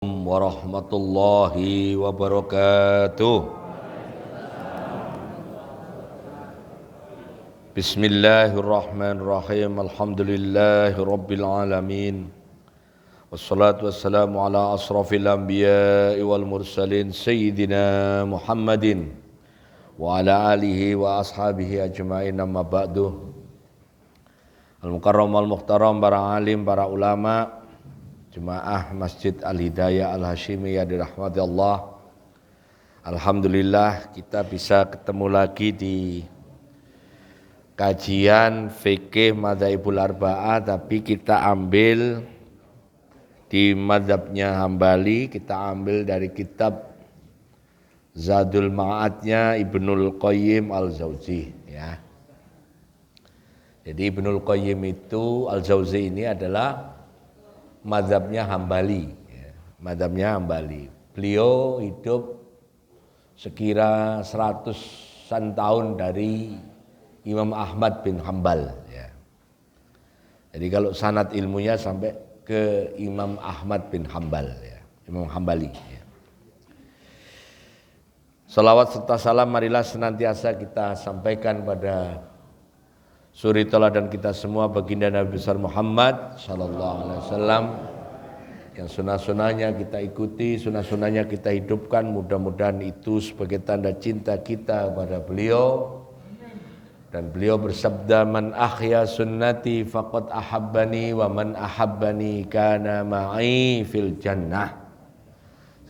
Warahmatullahi wabarakatuh. Bismillahirrahmanirrahim. Alhamdulillahi rabbil alamin. Wassalatu wassalamu ala asrafil anbiya'i wal mursalin Sayyidina Muhammadin wa ala alihi wa ashabihi ajma'in, amma ba'du. Al-Mukarram al-Muhtaram, para alim, para ulama, Jemaah Masjid Al-Hidayah Al-Hashimiyah dirahmati Allah. Alhamdulillah kita bisa ketemu lagi di kajian fikih Madzhabul Arba'ah, tapi kita ambil di madzhabnya Hambali, kita ambil dari kitab Zadul Ma'adnya Ibnul Qayyim Al-Jauzi, ya. Jadi Ibnul Qayyim itu Al-Jauzi ini adalah madzhabnya Hambali, ya. Madzhabnya Hambali. Beliau hidup sekira 100-an tahun dari Imam Ahmad bin Hambal, ya. Jadi kalau sanad ilmunya sampai ke Imam Ahmad bin Hambal, ya. Imam Hambali, ya. Salawat serta salam marilah senantiasa kita sampaikan pada suri teladan kita semua, baginda Nabi besar Muhammad sallallahu alaihi wasallam, yang sunah-sunahnya kita ikuti, sunah-sunahnya kita hidupkan. Mudah-mudahan itu sebagai tanda cinta kita kepada beliau. Dan beliau bersabda, man ahya sunnati faqad ahabbani wa man ahabbani kana ma'i fil jannah.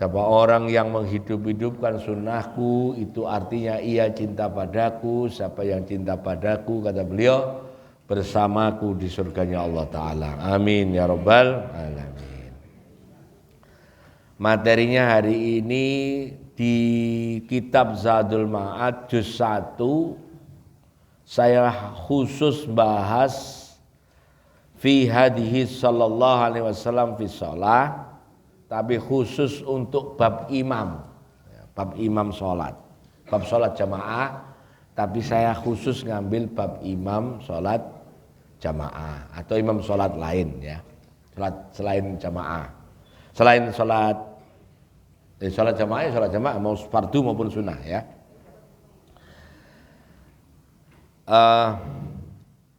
Siapa orang yang menghidup-hidupkan sunnahku, itu artinya ia cinta padaku. Siapa yang cinta padaku, kata beliau, bersamaku di surganya Allah Ta'ala. Amin ya rabbal alamin. Materinya hari ini di kitab Zadul Ma'ad juz 1. Saya khusus bahas fi hadihi sallallahu alaihi wasallam fi shalah, tapi khusus untuk bab imam, bab imam sholat, bab sholat jamaah. Tapi saya khusus ngambil bab imam sholat jamaah atau imam sholat lain, ya, sholat selain jamaah, selain sholat jamaah, mau fardu maupun sunnah, ya.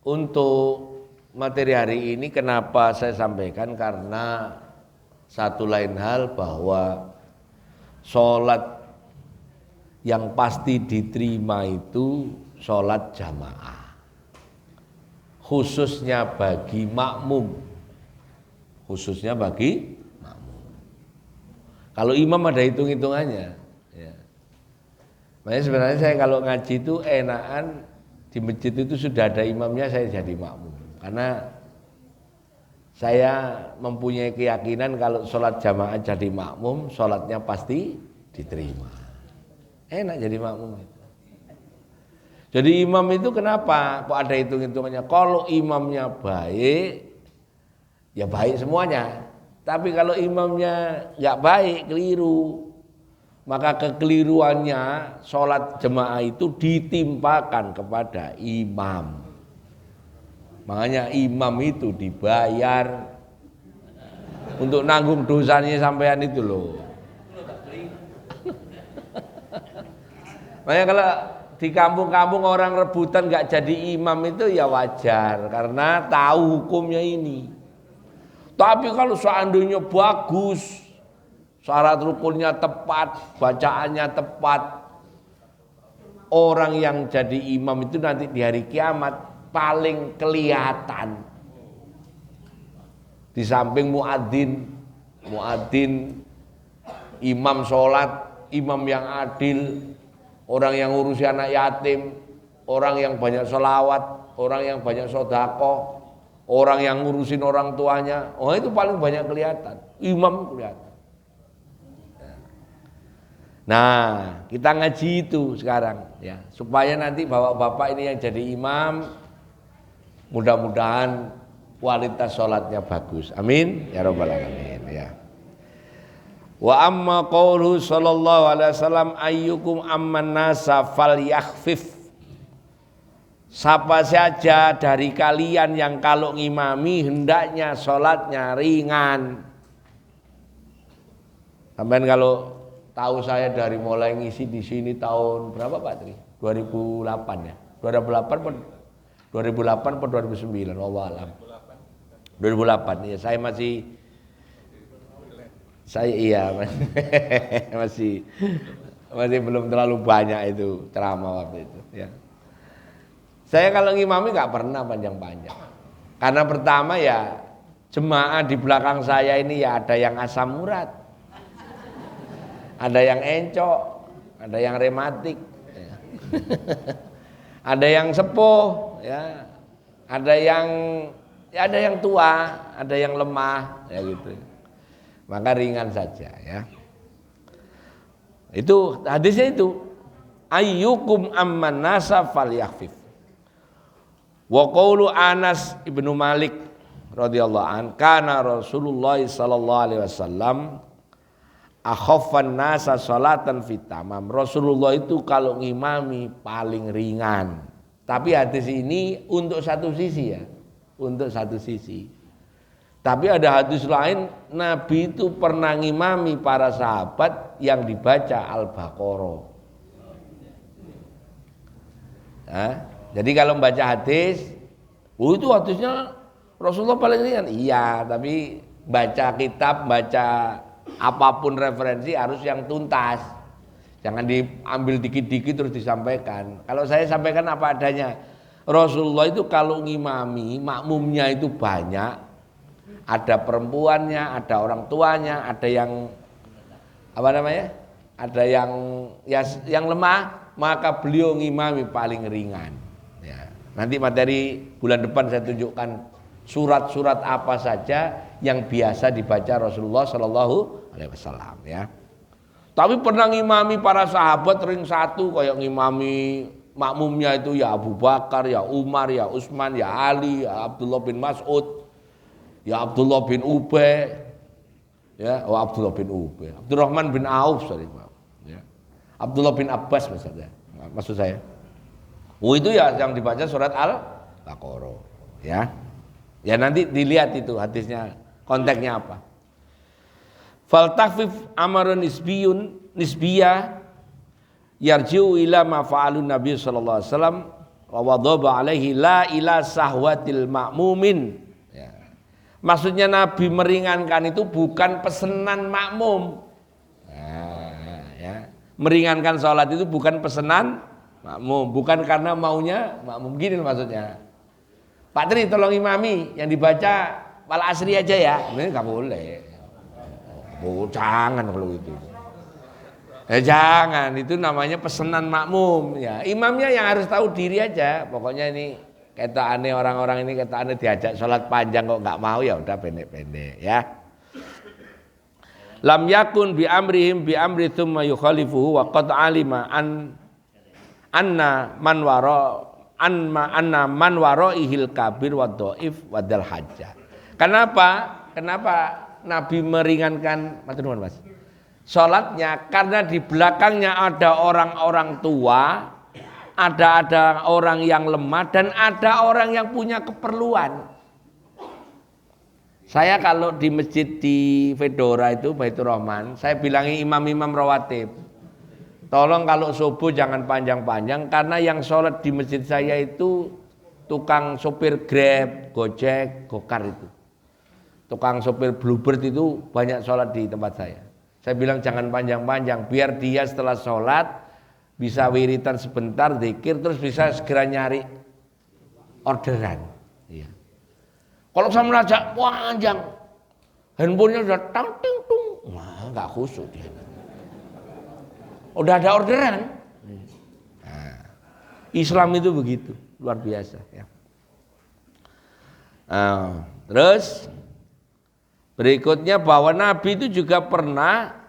Untuk materi hari ini kenapa saya sampaikan, karena satu lain hal bahwa sholat yang pasti diterima itu sholat jamaah, khususnya bagi makmum, khususnya bagi makmum. Kalau imam ada hitung-hitungannya, ya. Makanya sebenarnya saya kalau ngaji itu enakan di masjid itu sudah ada imamnya, saya jadi makmum, karena saya mempunyai keyakinan kalau sholat jamaah jadi makmum, sholatnya pasti diterima. Enak jadi makmum itu. Jadi imam itu kenapa kok ada hitung-hitungannya? Kalau imamnya baik, ya baik semuanya. Tapi kalau imamnya nggak baik, keliru, maka kekeliruannya sholat jamaah itu ditimpakan kepada imam. Makanya imam itu dibayar untuk nanggung dosanya sampean itu loh. Makanya kalau di kampung-kampung orang rebutan nggak jadi imam itu ya wajar, karena tahu hukumnya ini. Tapi kalau seandainya bagus, syarat rukunnya tepat, bacaannya tepat, orang yang jadi imam itu nanti di hari kiamat paling kelihatan. Di samping muadzin, imam sholat, imam yang adil, orang yang ngurusi anak yatim, orang yang banyak sholawat, orang yang banyak sedekah, orang yang ngurusin orang tuanya, oh itu paling banyak kelihatan. Imam kelihatan. Nah, kita ngaji itu sekarang, ya, supaya nanti bapak-bapak ini yang jadi imam, mudah-mudahan kualitas sholatnya bagus. Amin ya rabbal alamin, ya. Wa amma qauluhu sallallahu alaihi wasallam ayyukum amman nasa falyakhfif. Siapa saja dari kalian yang kalau ngimami hendaknya sholatnya ringan. Sampean kalau tahu saya dari mulai ngisi di sini tahun berapa Pak Tri? 2008 ya. 2008 atau 2009, wallahu alam. 2008 ya, masih belum terlalu banyak itu ceramah waktu itu ya. Saya kalau ngimami nggak pernah panjang-panjang. Karena pertama ya jemaah di belakang saya ini ya ada yang asam urat, ada yang encok, ada yang rematik, ya. Ada yang sepuh, ya, ada yang tua, ada yang lemah, ya gitu. Maka ringan saja, ya. Itu hadisnya itu. Ayyukum amman nasa falyakhfif. Wa qaulu Anas ibnu Malik radhiyallahu an kana Rasulullah sallallahu alaihi wasallam akhaffan nasa salatan fitamam. Rasulullah itu kalau ngimami paling ringan. Tapi hadis ini untuk satu sisi ya, untuk satu sisi. Tapi ada hadis lain Nabi itu pernah ngimami para sahabat yang dibaca Al-Baqarah. Nah, jadi kalau membaca hadis, itu hadisnya Rasulullah paling ringan. Iya, tapi baca kitab, baca apapun referensi harus yang tuntas. Jangan diambil dikit-dikit terus disampaikan. Kalau saya sampaikan apa adanya. Rasulullah itu kalau ngimami, makmumnya itu banyak. Ada perempuannya, ada orang tuanya, ada yang ada yang lemah, maka beliau ngimami paling ringan. Ya. Nanti materi bulan depan saya tunjukkan surat-surat apa saja yang biasa dibaca Rasulullah Shallallahu Alaihi Wasallam. Ya. Tapi pernah ngimami para sahabat ring satu kayak ngimami makmumnya itu ya Abu Bakar, ya Umar, ya Utsman, ya Ali, ya Abdullah bin Mas'ud, ya Abdullah bin Ubay, ya Abdullah bin Ubay, Abdurrahman bin Auf, ya. Abdullah bin Abbas maksud saya. Itu ya yang dibaca surat Al-Baqarah, ya. Ya nanti dilihat itu hadisnya konteksnya apa. Fal takhfif amarun nisbiyah yarji'u ila ma fa'alun Nabi sallallahu alaihi wasallam wa wadaba alaihi la ila sahwatil ma'mumin. Ya. Maksudnya Nabi meringankan itu bukan pesanan makmum. Nah, ya. Meringankan sholat itu bukan pesanan makmum, bukan karena maunya makmum, gini maksudnya. Pak Tri tolong imami yang dibaca wal asri aja ya. Ini enggak boleh. Oh, jangan kalau itu. Jangan, itu namanya pesanan makmum ya. Imamnya yang harus tahu diri aja. Pokoknya ini kata aneh orang-orang ini kata aneh diajak sholat panjang kok nggak mau ya udah pendek-pendek ya. Lam yakun bi amrihim bi amri tsumma yukhalifuhu wa qad alima anna man waraihil kabir wa dhaif wa dal hajjah. Kenapa Nabi meringankan Mas? Sholatnya karena di belakangnya ada orang-orang tua, ada orang yang lemah dan ada orang yang punya keperluan. Saya kalau di masjid di Fedora itu Baitur Rahman, saya bilangi imam-imam rawatib, tolong kalau subuh jangan panjang-panjang karena yang sholat di masjid saya itu tukang sopir Grab, Gojek, Gokar itu. Tukang sopir Bluebird itu banyak sholat di tempat saya. Saya bilang jangan panjang-panjang, biar dia setelah sholat bisa wiritan sebentar, zikir, terus bisa segera nyari orderan. Iya. Kalau saya melajak panjang, handphonenya udah ting-ting, wah nggak khusyuk dia. Udah ada orderan. Nah, Islam itu begitu, luar biasa. Ya. Terus berikutnya bahwa Nabi itu juga pernah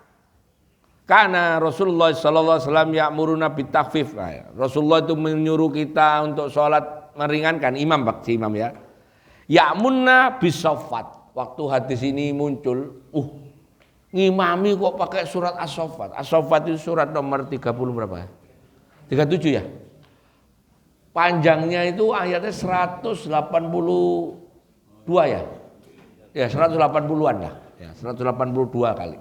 karena Rasulullah sallallahu alaihi wasallam ya'muruna bitakhfif. Rasulullah itu menyuruh kita untuk sholat meringankan imam ya. Ya'munna bisaffat. Waktu hadis ini muncul, ngimami kok pakai surat As-Saffat. As-Saffat itu surat nomor 30 berapa? 37 ya. Panjangnya itu ayatnya 182 ya. Ya 180-an lah, ya 182 kali.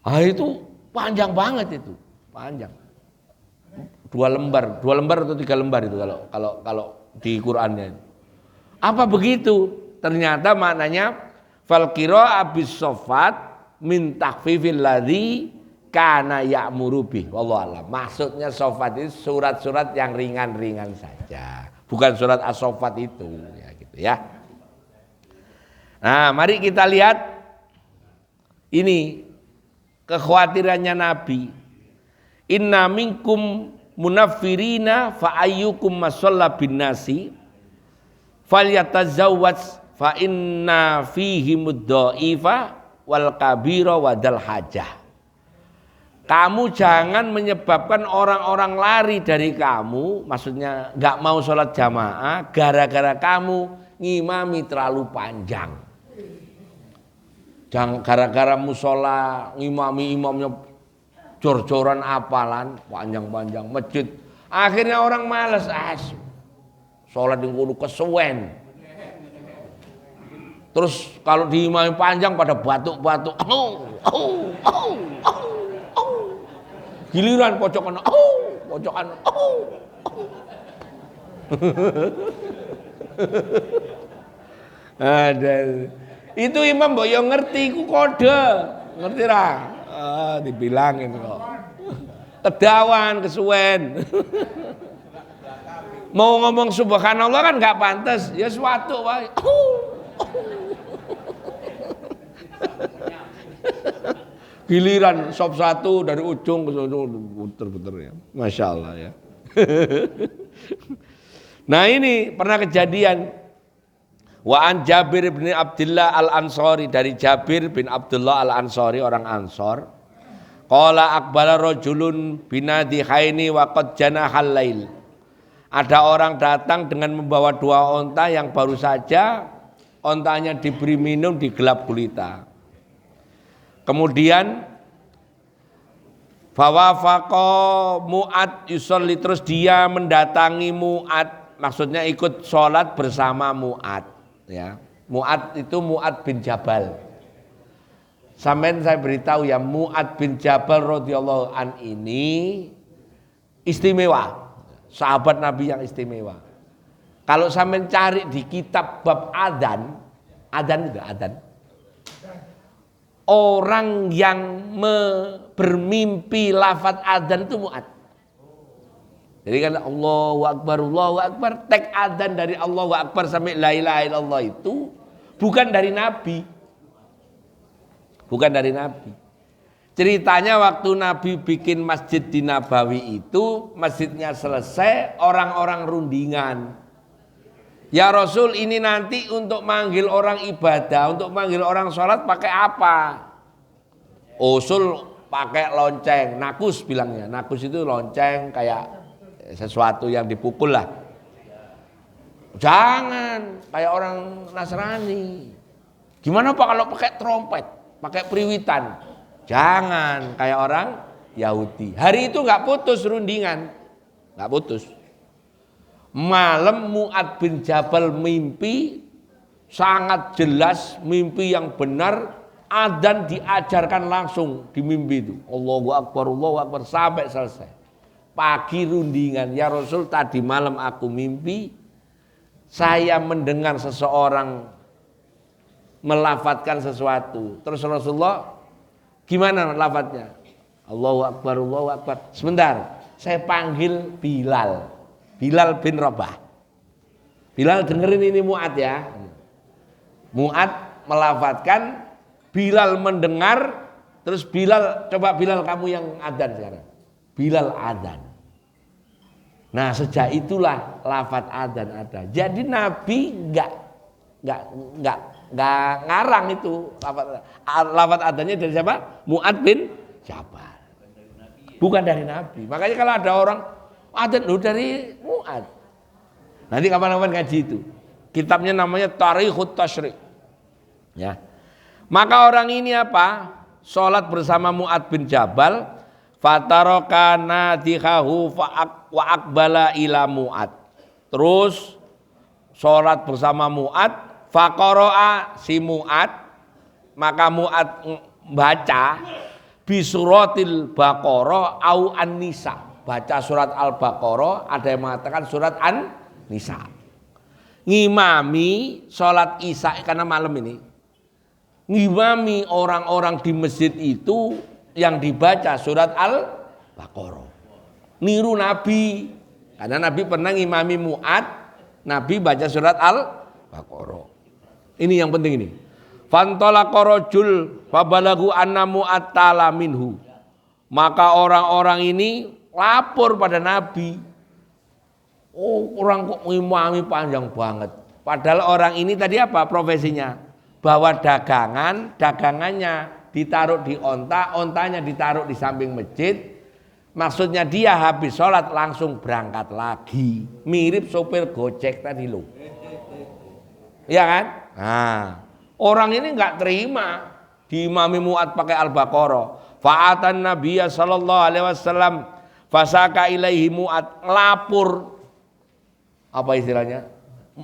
Ah itu panjang banget itu, panjang. 2 lembar atau 3 lembar itu kalau di Qur'annya. Apa begitu? Ternyata maknanya fal qira'ah bis sofat min takhfifil ladzi kana ya'muru bih. Wallahu a'lam. Maksudnya sofat itu surat-surat yang ringan-ringan saja. Bukan surat as-sofat itu ya gitu ya. Nah, mari kita lihat ini kekhawatirannya Nabi. Inna minkum munaffirina fa ayyukum masalla bin nasi falyatazawwaj fa inna fihi muddaifa wal kabira wadal hajah. Kamu jangan menyebabkan orang-orang lari dari kamu, maksudnya enggak mau sholat jamaah gara-gara kamu ngimami terlalu panjang. Jangan gara-gara musola ngimami imamnya jor-joran apalan panjang-panjang masjid. Akhirnya orang malas sholat di kudu kesuwen. Terus kalau diimami panjang pada batuk-batuk. Giliran pojokan pojokan. Ada. Itu imam mbok yo ngerti ku kode. Ngerti ra? Dibilangin kok. Kedawan kesuwen. Mau ngomong subhanallah kan enggak pantas, ya suatu wae. Giliran sop satu dari ujung ke ujung puter-puter ya. Masya Allah ya. Nah ini pernah kejadian. Wa an Jabir bin Abdullah al-Ansari, dari Jabir bin Abdullah al-Ansari orang Ansor. Qala aqbala rajulun binadihaini wa qad janahal lail. Ada orang datang dengan membawa 2 onta yang baru saja ontanya diberi minum di gelap gulita. Kemudian fawafaqa Mu'ad yusolli, terus dia mendatangi Mu'ad, maksudnya ikut sholat bersama Mu'ad ya. Mu'ad itu Mu'ad bin Jabal. Sampai saya beritahu ya, Mu'ad bin Jabal radhiyallahu an ini istimewa, sahabat Nabi yang istimewa. Kalau sampai cari di kitab bab adzan itu adzan, orang yang bermimpi lafaz adzan itu Mu'ad. Jadi kan Allahu Akbar, tek adzan dari Allahu Akbar sampai la ilaha illallah itu bukan dari Nabi. Bukan dari Nabi. Ceritanya waktu Nabi bikin masjid di Nabawi itu, masjidnya selesai, orang-orang rundingan. Ya Rasul, ini nanti untuk manggil orang ibadah, untuk manggil orang sholat pakai apa? Usul pakai lonceng, nakus bilangnya. Nakus itu lonceng kayak sesuatu yang dipukul lah. Jangan kayak orang Nasrani. Gimana Pak kalau pakai trompet, pakai periwitan? Jangan kayak orang Yahudi. Hari itu nggak putus rundingan, nggak putus. Malam Mu'ad bin Jabal mimpi sangat jelas, mimpi yang benar, adzan diajarkan langsung di mimpi itu. Allahu Akbar sampai selesai. Pagi rundingan, ya Rasul tadi malam aku mimpi, saya mendengar seseorang melafadzkan sesuatu. Terus Rasulullah, gimana lafadznya? Allahu Akbar. Sebentar, saya panggil Bilal bin Rabah. Bilal dengerin ini Mu'ad ya. Mu'ad melafadzkan, Bilal mendengar, terus Bilal, coba Bilal kamu yang adzan sekarang. Bilal adzan. Nah sejak itulah lafadz adzan ada. Jadi Nabi enggak ngarang itu lafadz adzannya dari siapa? Mu'ad bin Jabal. Bukan dari Nabi. Makanya kalau ada orang adzan dari Mu'ad. Nanti kapan-kapan ngaji itu. Kitabnya namanya Tarikhut Tasyri'. Ya. Maka orang ini apa? Salat bersama Mu'ad bin Jabal, fataraka nadihahu wa aqbala ila Mu'ad. Terus salat bersama Mu'ad, faqara'a si Mu'ad, maka Mu'ad baca bi suratil Baqarah au An-Nisa. Baca surat Al-Baqarah, ada yang mengatakan surat An-Nisa. Ngimami sholat Isya karena malam ini. Ngimami orang-orang di masjid itu yang dibaca surat Al-Baqarah. Niru Nabi. Karena Nabi pernah ngimami Mu'ad, Nabi baca surat Al-Baqarah. Ini yang penting ini. Fantalaqa rajul fabalagu anna Mu'ad tala minhu. Maka orang-orang ini lapor pada Nabi. Oh, orang kok ngimami panjang banget. Padahal orang ini tadi apa profesinya? Bawa dagangannya ditaruh di onta, ontanya ditaruh di samping masjid. Maksudnya dia habis sholat langsung berangkat lagi. Mirip sopir Gojek tadi loh. Iya kan? Nah, orang ini nggak terima diimami Mu'ad pakai Al-Baqarah. Fa'atan Nabiya sallallahu alaihi wasallam fasaka ilaihi Mu'ad, ngelapor. Apa istilahnya?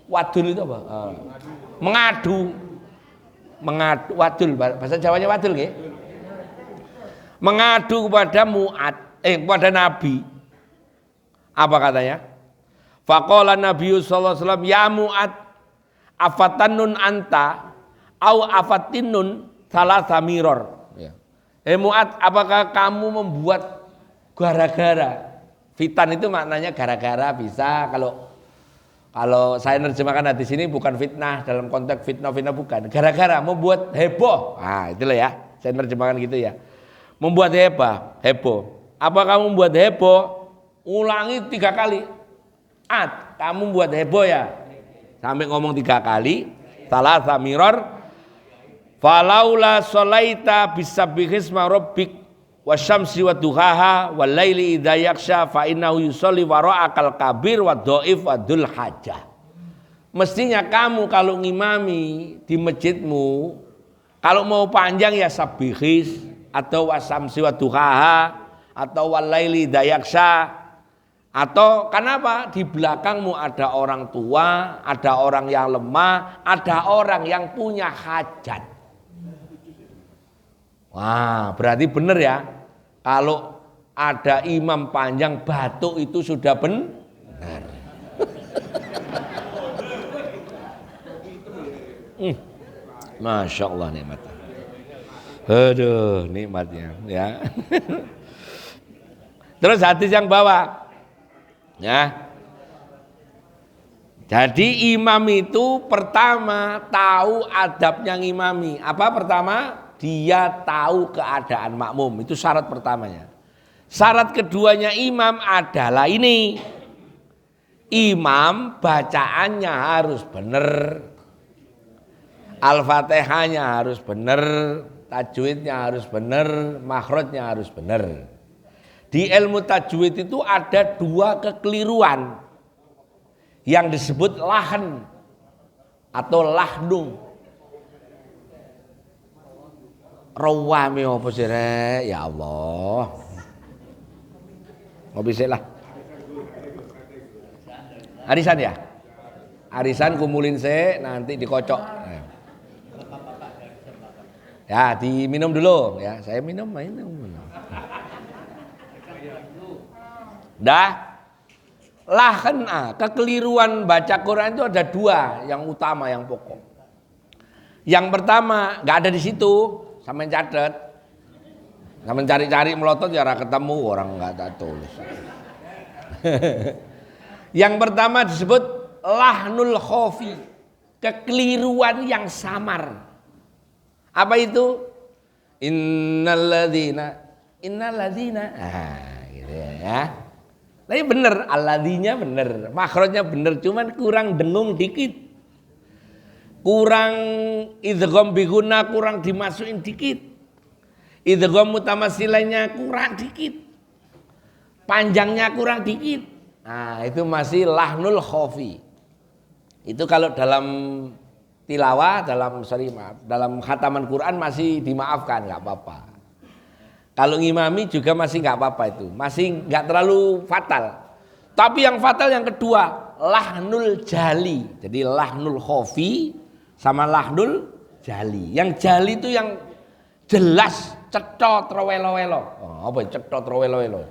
Wadul itu apa? Mengadu. Wadul, bahasa Jawanya wadul nggih. Mengadu kepada Mu'ad, kepada Nabi. Apa katanya? Faqala Nabi sallallahu alaihi wasallam, ya Mu'ad, afatannun anta au afatinun salasa miror. Ya. Mu'ad, apakah kamu membuat gara-gara? Fitan itu maknanya gara-gara, bisa kalau saya nerjemahkan hadis ini bukan fitnah dalam konteks fitnah bukan. Gara-gara membuat heboh. Nah, itulah ya. Saya nerjemahkan gitu ya. Membuat heboh. Apa kamu membuat heboh? Ulangi 3 kali. Kamu buat heboh ya. Sampai ngomong 3 kali. Salasa miror. Falaula sholaita bisabbihisma rabbik wasyamsi wa duhaha wal laili idza yaksha fa innahu yusolli wara'akal kabir wa dhaif wa dzul hajah. Mestinya kamu kalau ngimami di masjidmu, kalau mau panjang ya sabihis atau wasyamsi wa duhaha atau wal laili idza yaksha. Atau kenapa? Di belakangmu ada orang tua, ada orang yang lemah, ada orang yang punya hajat. Wah, berarti benar ya. Kalau ada imam panjang batuk itu sudah benar. Masya Allah nikmatnya. Aduh, nikmatnya ya. Terus hadis yang bawah. Ya. Jadi imam itu pertama tahu adabnya ngimami. Apa pertama? Dia tahu keadaan makmum, itu syarat pertamanya. Syarat keduanya imam adalah ini. Imam bacaannya harus benar. Al-Fatihahnya harus benar, tajwidnya harus benar, makhrajnya harus benar. Di ilmu tajwid itu ada 2 kekeliruan yang disebut lahan atau lahnu. Rawami apa sih rek? Ya Allah. Ngopi sih lah. Arisan ya? Arisan kumulin sih nanti dikocok. Ya, diminum dulu ya. Saya minum. Dah. Lahan kekeliruan baca Quran itu ada 2 yang utama, yang pokok. Yang pertama nggak ada di situ. Sampai catat, sampai cari-cari melotot ya ketemu, orang nggak tak tulis. Yang pertama disebut lahnul khofi, kekeliruan yang samar. Apa itu? Innalladzina, gitu ya. Tapi benar, alladzina benar, makhrajnya benar, cuman kurang dengung dikit. Kurang idgham biguna, kurang dimasukin dikit. Idgham mutamasilanya kurang dikit. Panjangnya kurang dikit. Nah, itu masih lahnul khofi. Itu kalau dalam tilawah, dalam khataman Quran masih dimaafkan, enggak apa-apa. Kalau ngimami juga masih enggak apa-apa itu. Masih enggak terlalu fatal. Tapi yang fatal yang kedua, lahnul jali. Jadi lahnul khofi sama lahnul jali. Yang jali itu yang jelas Cetha trowelo-welo. Oh, apa cetha trowelo-welo?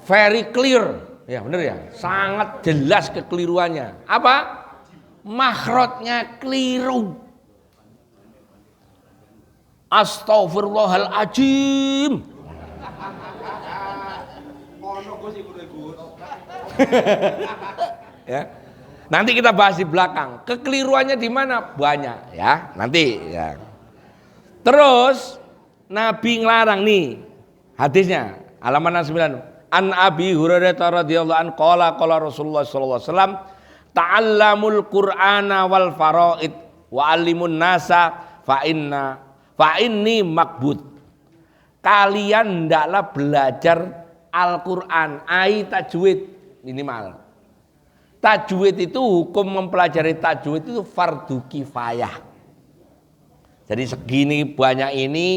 Very clear. Ya benar ya. Sangat jelas kekeliruannya. Apa? Makhrajnya keliru. Astaghfirullahaladzim. Ya. Nanti kita bahas di belakang. Kekeliruannya di mana? Banyak ya. Nanti ya. Terus Nabi ngelarang nih hadisnya halaman 9. An Abi Hurairah radhiyallahu anhu qala Rasulullah sallallahu alaihi wasallam ta'allamul Qur'ana wal faraid wa 'allimun nasa fa inni makbud. Kalian hendaklah belajar Al-Qur'an, ai tajwid minimal. Tajwid itu hukum mempelajari tajwid itu fardu kifayah. Jadi segini banyak ini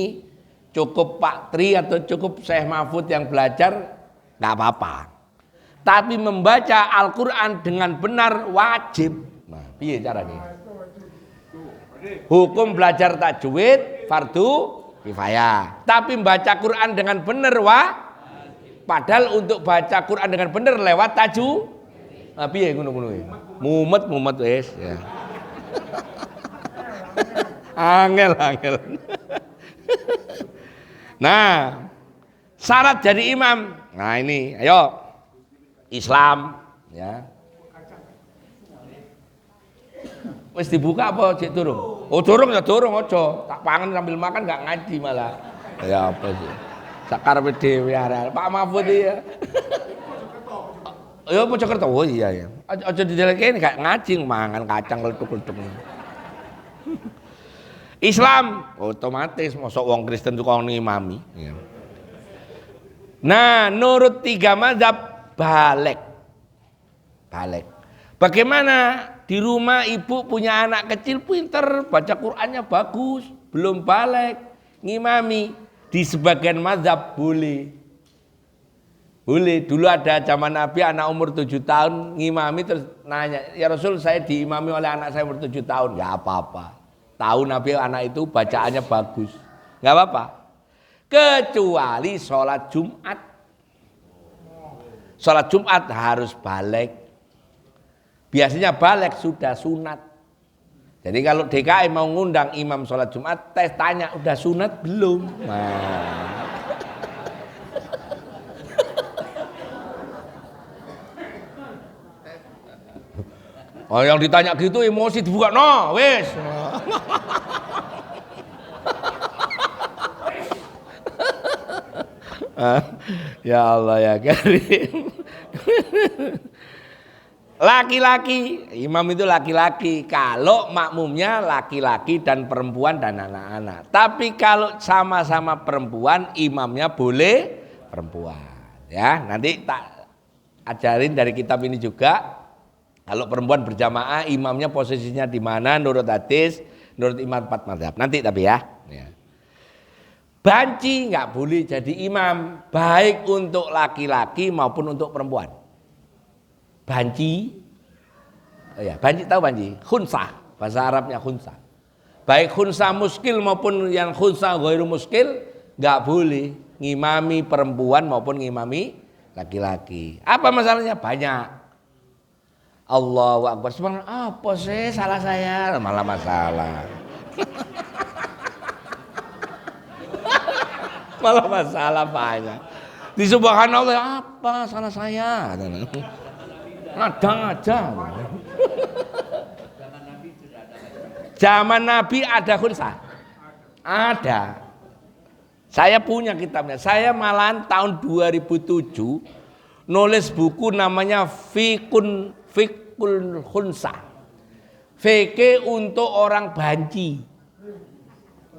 cukup Pak Tri atau cukup Syekh Mahfud yang belajar nggak apa-apa. Tapi membaca Al-Quran dengan benar wajib. Nah, piye caranya? Hukum belajar tajwid fardu kifayah. Tapi membaca Quran dengan benar padahal untuk baca Quran dengan benar lewat tajwid. Nah, piye ngono-ngono. Mumet wis ya. Angel. Nah, syarat jadi imam. Nah ini, ayo Islam, ya. Wis dibuka apa cek durung? Oh durung ya durung ojo. Tak pangan sambil makan nggak ngaji malah. Ya apa sih? Sakarepe dhewe arek. Pak Mahfud ya. Ya Mojokerto. Oh iya ya. Ojo dideleke gak ngaji mangan kacang letuk-letuk. Islam otomatis mosok wong Kristen tukang ngimami ya. Nah, nurut 3 mazhab balik. Bagaimana di rumah ibu punya anak kecil pinter, baca Qur'annya bagus, belum balik, ngimami. Di sebagian mazhab boleh. Dulu ada zaman Nabi anak umur 7 tahun ngimami terus nanya, "Ya Rasul, saya diimami oleh anak saya umur 7 tahun." Ya apa-apa. Tahu Nabi anak itu bacaannya bagus. Enggak apa-apa. Kecuali sholat Jumat. Sholat Jumat harus balik. Biasanya balik sudah sunat. Jadi kalau DKI mau ngundang imam sholat Jumat, tanya udah sunat belum? Nah. Oh yang ditanya gitu emosi dibuka, no wes. Ya Allah ya Karim. Laki-laki, imam itu laki-laki. Kalau makmumnya laki-laki dan perempuan dan anak-anak. Tapi kalau sama-sama perempuan, imamnya boleh perempuan. Ya, nanti tak ajarin dari kitab ini juga. Kalau perempuan berjamaah, imamnya posisinya di mana? Nurut hadis, nurut imam 4 mazhab. Nanti tapi ya. Banci nggak boleh jadi imam, baik untuk laki-laki maupun untuk perempuan. Banci, ya banci tahu banci, khunsah, bahasa Arabnya khunsah. Baik khunsah muskil maupun yang khunsah ghairu muskil nggak boleh ngimami perempuan maupun ngimami laki-laki. Apa masalahnya? Banyak. Allahu Akbar. Subhanallah, apa sih salah saya? Malah masalah. Malah masalah banyak. Di subhanallah apa salah saya? Nadang aja. Zaman Nabi ada khunsah. Ada. Saya punya kitabnya. Saya malahan tahun 2007 nulis buku namanya Fikul Khunsah. VK untuk orang banci.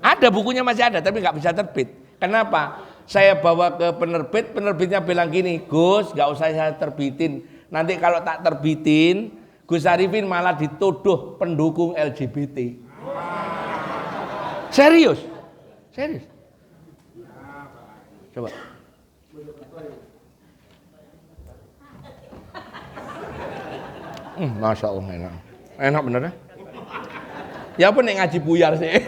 Ada bukunya masih ada tapi nggak bisa terbit. Kenapa? Saya bawa ke penerbit, penerbitnya bilang gini, Gus, nggak usah saya terbitin. Nanti kalau tak terbitin, Gus Arifin malah dituduh pendukung LGBT. Serius? Coba. Masya Allah enak bener ya? Ya apa nih ngaji buyar sih?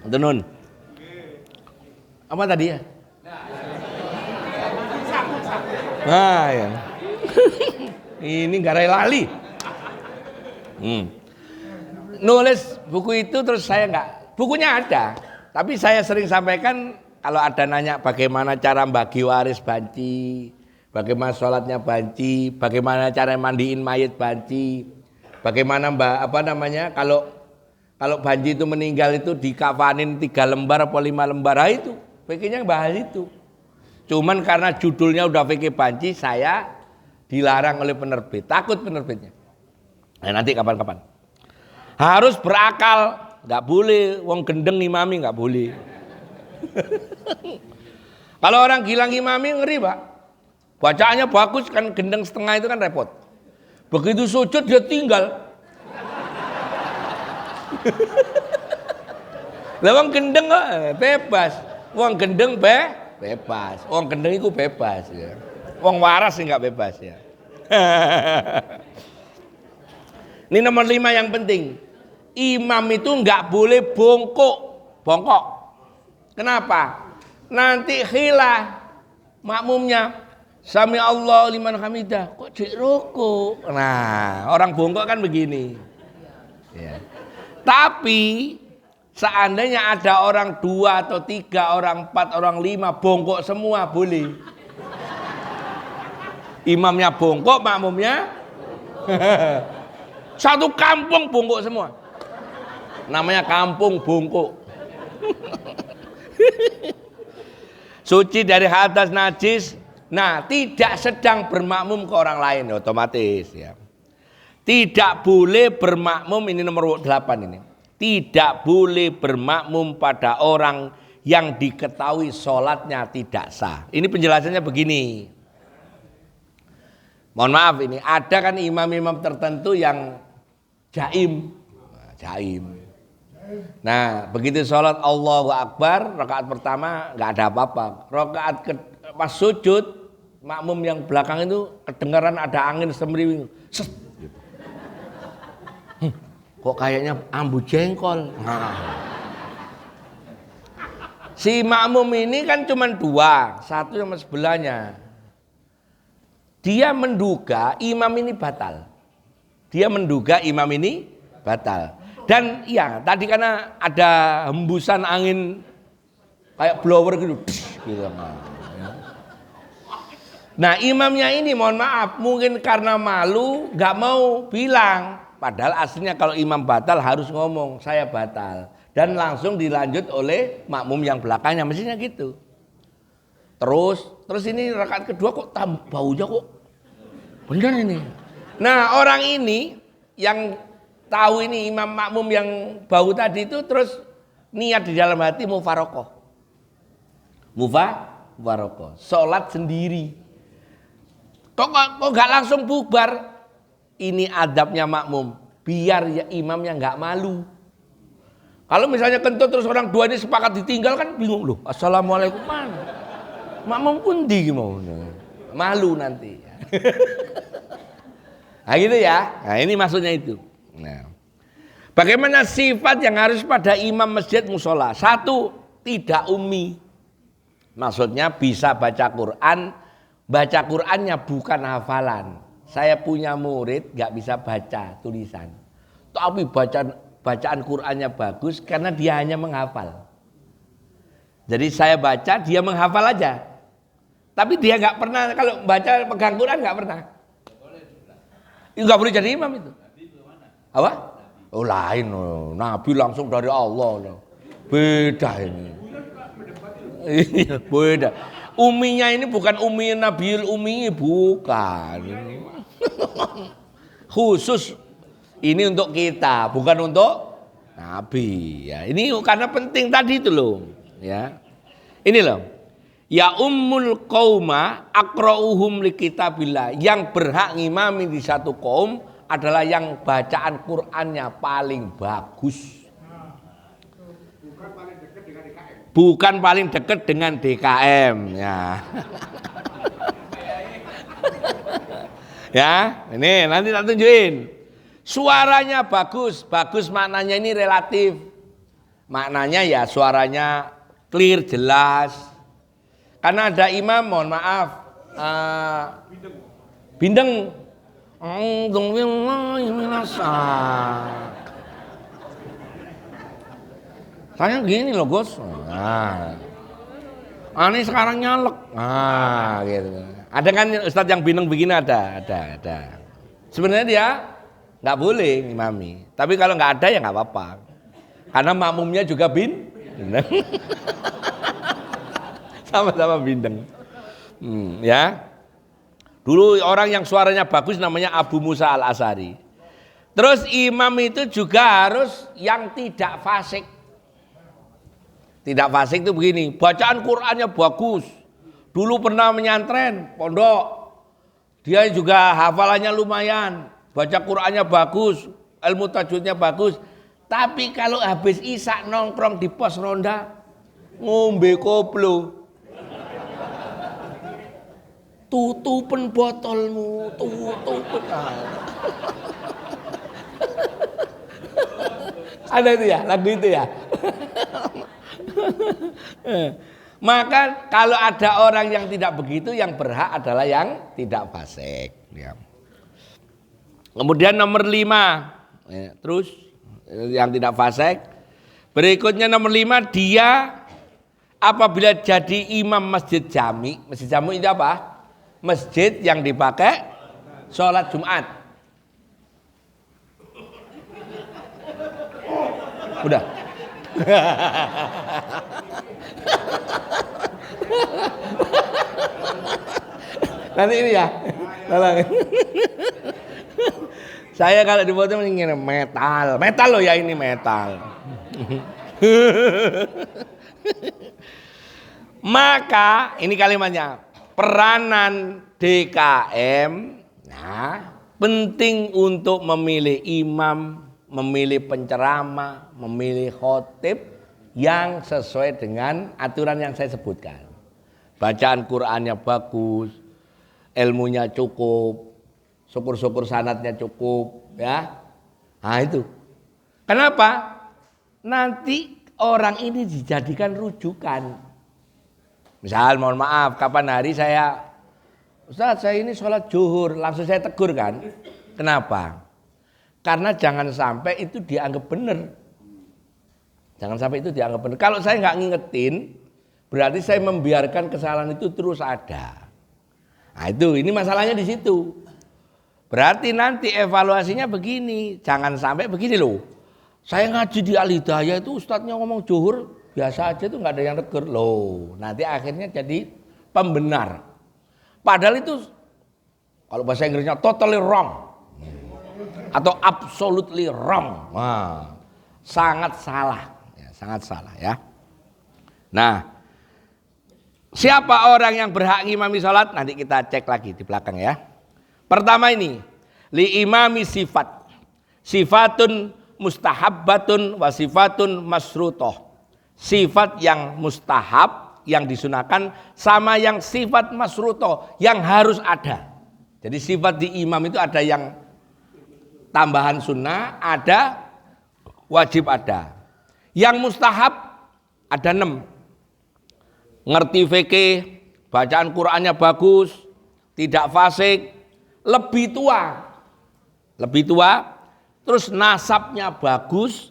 Tenun. Apa tadi ya? Nah, ya. Ini garai lali. Nulis buku itu terus saya enggak, bukunya ada, tapi saya sering sampaikan kalau ada nanya bagaimana cara bagi waris banci, bagaimana sholatnya banci, bagaimana cara mandiin mayit banci, bagaimana kalau banci itu meninggal itu dikafanin 3 lembar atau 5 lembar, itu fikihnya bahas itu. Cuman karena judulnya udah fikih banci, saya dilarang oleh penerbit, takut penerbitnya. Nah, nanti kapan-kapan. Harus berakal, nggak boleh. Wong gendeng ngimami nggak boleh. Kalau orang gila ngimami ngeri pak. Bacaannya bagus kan, gendeng setengah itu kan repot. Begitu sujud dia tinggal. Lah wong gendeng kok bebas. Wong gendeng bebas. Wong gendeng itu bebas ya. Wong waras sih nggak bebas ya. Ini nomor 5 yang penting. Imam itu nggak boleh bongkok. Kenapa? Nanti khilah makmumnya. Sami Allah liman hamidah. Kok dik ruku? Nah, orang bongkok kan begini. Ya. Tapi seandainya ada orang 2 atau 3, orang 4, orang 5 bongkok semua boleh. Imamnya bongkok, makmumnya satu kampung bongkok semua. Namanya kampung bongkok. Suci dari hadas najis. Nah, tidak sedang bermakmum ke orang lain otomatis ya. Tidak boleh bermakmum, ini nomor 8 ini. Tidak boleh bermakmum pada orang yang diketahui sholatnya tidak sah. Ini penjelasannya begini. Mohon maaf ini, ada kan imam-imam tertentu yang jaim. Nah, begitu sholat Allahu Akbar, rakaat pertama nggak ada apa-apa. Rakaat pas sujud, makmum yang belakang itu kedengaran ada angin semriwing. Set, gitu. Kok kayaknya ambu jengkol. Nah. Si makmum ini kan cuma 2, satu sama sebelahnya. Dia menduga imam ini batal. Dan iya, tadi karena ada hembusan angin kayak blower gitu. Nah, imamnya ini mohon maaf, mungkin karena malu nggak mau bilang. Padahal aslinya kalau imam batal harus ngomong, saya batal. Dan langsung dilanjut oleh makmum yang belakangnya, mestinya gitu. Terus ini rakaat kedua kok baunya kok bener ini. Nah, orang ini yang tahu ini imam makmum yang bau tadi itu terus niat di dalam hati mufarokoh. Sholat sendiri. Kok gak langsung bubar? Ini adabnya makmum. Biar ya imamnya gak malu. Kalau misalnya kentut terus orang 2 ini sepakat ditinggal kan bingung loh. Assalamualaikum mana? Makmum pun gimana? Malu nanti. Nah gitu ya. Nah ini maksudnya itu. Nah, bagaimana sifat yang harus pada imam masjid musola? 1, tidak ummi. Maksudnya bisa baca Quran. Baca Qurannya bukan hafalan. Saya punya murid gak bisa baca tulisan. Tapi bacaan Qurannya bagus karena dia hanya menghafal. Jadi saya baca, dia menghafal aja. Tapi dia gak pernah, kalau baca pegang Quran gak pernah. Gak boleh jadi imam itu. Apa? Oh lain, Nabi langsung dari Allah. Beda ini. Iya, beda. Uminya ini bukan umi Nabiul Umi, bukan. Khusus ini untuk kita, bukan untuk Nabi. Ya, ini karena penting tadi itu loh. Ya, ini loh. Ya ummul qauma aqra'uhum li kitabillah. Yang berhak ngimami di satu kaum adalah yang bacaan Qur'annya paling bagus. Bukan paling dekat dengan DKM. Ya. Ya, ini nanti tak tunjukin. Suaranya bagus, bagus maknanya ini relatif. maknanya ya suaranya clear, jelas. Karena ada imam, mohon maaf, bindeng. Saya gini loh Gus. Ini sekarang nyalek. Gitu. Ada kan ustadz yang bindeng begini ada. Sebenarnya dia nggak boleh ngimami. Tapi kalau nggak ada ya nggak apa-apa. Karena makmumnya juga bindeng. Sama-sama bindeng. Ya. Dulu orang yang suaranya bagus namanya Abu Musa Al-Asy'ari. Terus imam itu juga harus yang tidak fasik. Tidak fasik itu begini, bacaan Qur'annya bagus. Dulu pernah menyantren, pondok. Dia juga hafalannya lumayan, baca Qur'annya bagus, ilmu tajwidnya bagus. Tapi kalau habis isya nongkrong di pos ronda, ngombe koplo. Tutupen botolmu, tutupen. Ada itu ya, lagu itu ya. Maka kalau ada orang yang tidak begitu, yang berhak adalah yang tidak fasik. Ya. Kemudian nomor 5, ya, terus yang tidak fasik. Berikutnya nomor 5, dia apabila jadi imam masjid jami. Masjid jami itu apa? Masjid yang dipakai sholat Jumat. Udah. Nanti ini ya, tolong. Saya kalau di foto ingin metal loh ya, ini metal. Maka ini kalimatnya, peranan DKM, nah penting untuk memilih imam, memilih penceramah, memilih khotib yang sesuai dengan aturan yang saya sebutkan. Bacaan Qur'annya bagus, ilmunya cukup, syukur-syukur sanadnya cukup, ya. Nah itu. Kenapa? Nanti orang ini dijadikan rujukan. Misal mohon maaf, kapan hari Ustaz saya ini sholat zuhur, langsung saya tegur kan. Kenapa? Karena jangan sampai itu dianggap benar. Jangan sampai itu dianggap benar. Kalau saya nggak ngingetin, berarti saya membiarkan kesalahan itu terus ada. Nah itu, ini masalahnya di situ. Berarti nanti evaluasinya begini, jangan sampai begini loh. Saya ngaji di Al-Hidayah itu ustadznya ngomong zuhur, biasa aja itu nggak ada yang negur loh. Nanti akhirnya jadi pembenar. Padahal itu kalau bahasa Inggrisnya totally wrong atau absolutely wrong. Nah, sangat salah. Sangat salah ya. Nah, siapa orang yang berhak ngimami sholat? Nanti kita cek lagi di belakang ya. Pertama ini, li imami sifat. Sifatun mustahabbatun wa sifatun masrutoh. Sifat yang mustahab, yang disunahkan, sama yang sifat masrutoh, yang harus ada. Jadi sifat di imam itu ada yang tambahan sunnah, ada wajib ada. Yang mustahab ada 6. Ngerti fikih, bacaan Qur'annya bagus, tidak fasik, lebih tua, terus nasabnya bagus,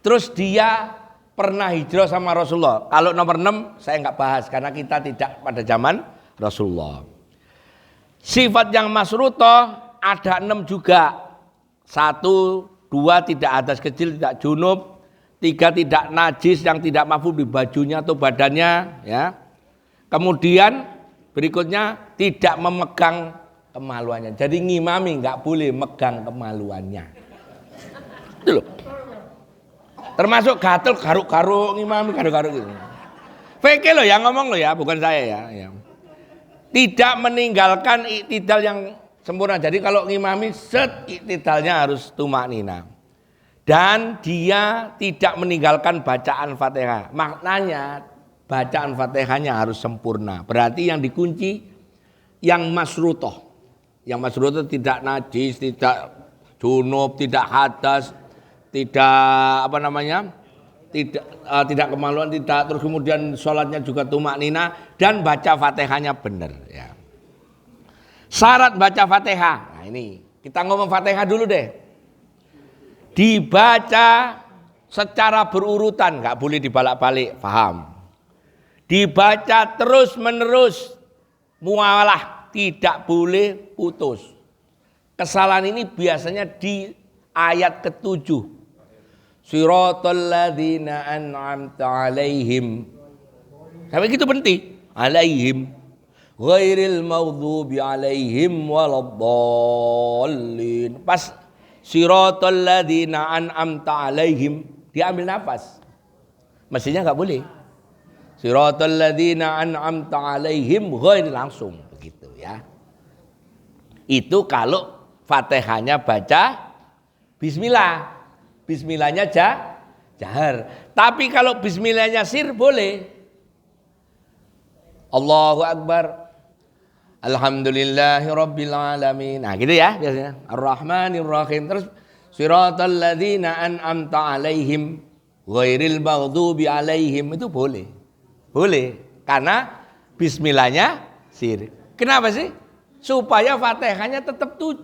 terus dia pernah hijrah sama Rasulullah. Kalau nomor 6 saya nggak bahas karena kita tidak pada zaman Rasulullah. Sifat yang masrutoh ada 6 juga. 1, 2 tidak hadas kecil, tidak junub. 3 tidak najis yang tidak mahfuz di bajunya atau badannya, ya. Kemudian berikutnya tidak memegang kemaluannya. Jadi ngimami nggak boleh megang kemaluannya. Itu loh. Termasuk gatel garuk-garuk ngimami garuk-garuk gitu. Fikih loh yang ngomong loh ya, bukan saya ya. Tidak meninggalkan iktidal yang sempurna. Jadi kalau ngimami iktidalnya harus tumaknina. Dan dia tidak meninggalkan bacaan Fatihah. Maknanya bacaan Fatihahnya harus sempurna. Berarti yang dikunci yang masrutoh. Yang masrutoh tidak najis, tidak junub, tidak hadas, tidak tidak kemaluan, tidak, terus kemudian sholatnya juga tumak nina dan baca Fatihahnya benar ya. Syarat baca Fatihah. Nah ini kita ngomong Fatihah dulu deh. Dibaca secara berurutan, nggak boleh dibalak-balik, paham? Dibaca terus menerus, muawalah, tidak boleh putus. Kesalahan ini biasanya di ayat ke-7. Siratal ladzina an'amta 'alaihim. Sampai gitu penting. 'Alaihim ghairil maghdubi 'alaihim waladdallin. Pas siratal ladzina an'amta 'alaihim diambil nafas. Mestinya enggak boleh. Siratal ladzina an'amta 'alaihim ghair langsung begitu ya. Itu kalau Fatihahnya baca bismillah. Bismillahnya jahar. Tapi kalau bismillahnya sir boleh. Allahu Akbar. Alhamdulillahi Rabbil Alamin. Nah gitu ya biasanya. Ar-Rahmanir Rahim. Terus siratal ladzina an'amta 'alaihim ghairil maghdubi 'alaihim itu boleh. Boleh. Karena bismillahnya sir. Kenapa sih? Supaya Fatihahnya tetap 7.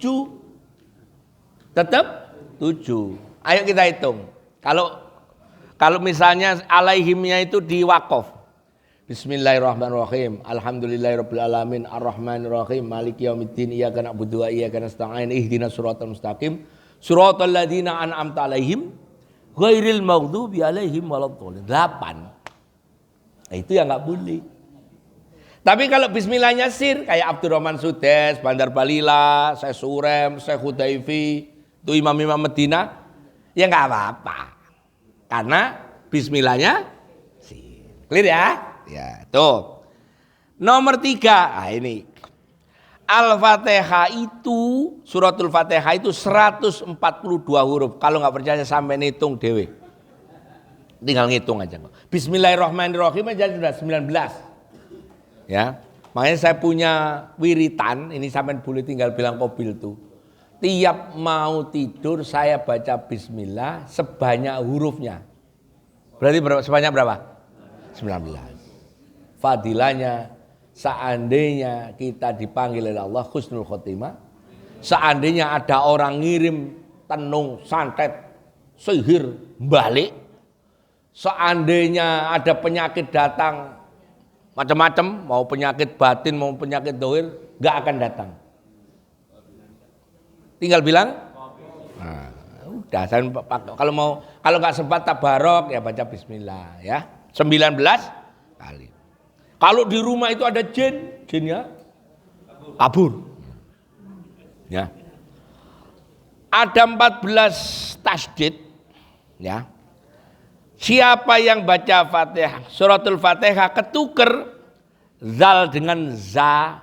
Tetap 7. Ayo kita hitung. Kalau misalnya alaihimnya itu di wakaf. Bismillahirrahmanirrahim. Alhamdulillahirabbil alamin arrahmanir rahim maliki yaumiddin iyyaka na'budu wa iyyaka nasta'in ihdinas siratal mustaqim siratal ladzina an'amta 'alaihim ghairil maghdubi 'alaihim waladdallin. 8. Nah, itu yang enggak boleh. Tapi kalau bismillahnya sir kayak Abdurrahman Sudes, Bandar Balila, Syekh Surem, Syekh Hudaifi, itu imam-imam Medina, ya nggak apa-apa. Karena bismillahnya sir. Clear ya? Ya, tuh. Nomor 3, nah ini. Al-Fatihah itu, suratul Fatihah itu 142 huruf. Kalau nggak percaya sampai ngitung dewe. Tinggal ngitung aja. Bismillahirrahmanirrahim aja sudah 19. Ya, makanya saya punya wiritan, ini sampai boleh tinggal bilang Kobil tuh. Tiap mau tidur saya baca bismillah sebanyak hurufnya. Berarti sebanyak berapa? 19. Fadilahnya seandainya kita dipanggil oleh Allah husnul khotimah, seandainya ada orang ngirim tenung, santet, sihir balik, seandainya ada penyakit datang macam-macam, mau penyakit batin, mau penyakit dohir, gak akan datang. Tinggal bilang, nah, udah. Kalau nggak sempat tabarok ya baca Bismillah ya. 19 kali. Kalau di rumah itu ada jinnya kabur. Ya. Ada 14 tasdid ya. Siapa yang baca Fatihah, suratul Fatihah ketuker zal dengan za,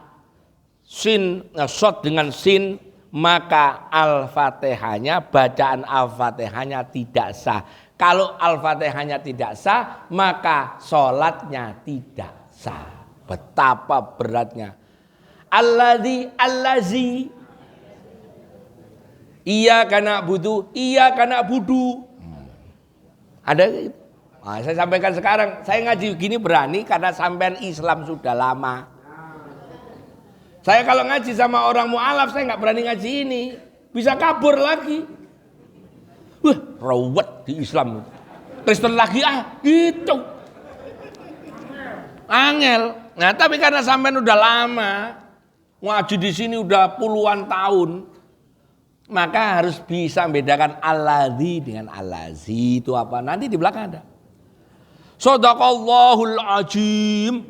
sin, shot dengan sin, maka Al-Fatihahnya, bacaan Al-Fatihahnya tidak sah. Kalau Al-Fatihahnya tidak sah, maka sholatnya tidak sah. Betapa beratnya. Allazi, iyyaka na'budu, iyyaka na'budu. Ada gitu. Nah, saya sampaikan sekarang, saya ngaji gini berani karena sampean Islam sudah lama. Saya kalau ngaji sama orang mu'alaf, saya nggak berani ngaji ini. Bisa kabur lagi. Wah, rawat di Islam. Kristen lagi gitu. Angel. Nah, tapi karena sampean udah lama, ngaji di sini udah puluhan tahun, maka harus bisa membedakan alladzi dengan allazi itu apa. Nanti di belakang ada. Shadaqallahul azim.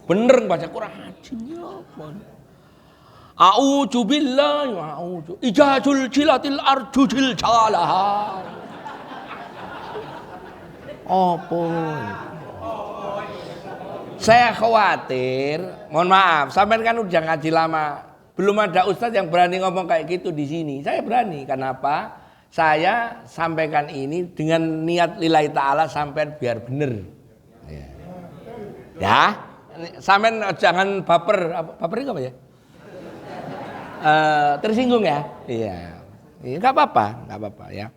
Bener baca Quran azimnya apa? A'udzu billahi wa a'udzu ijazul jilatil arjujil jalaha. Apa? Saya khawatir, mohon maaf, sampean kan udah ngaji lama. Belum ada ustadz yang berani ngomong kayak gitu di sini. Saya berani. Kenapa? Saya sampaikan ini dengan niat lillahi ta'ala sampai biar bener. Ya, sampean jangan baper. Baper itu apa ya? Tersinggung ya? Iya. Nggak apa-apa ya.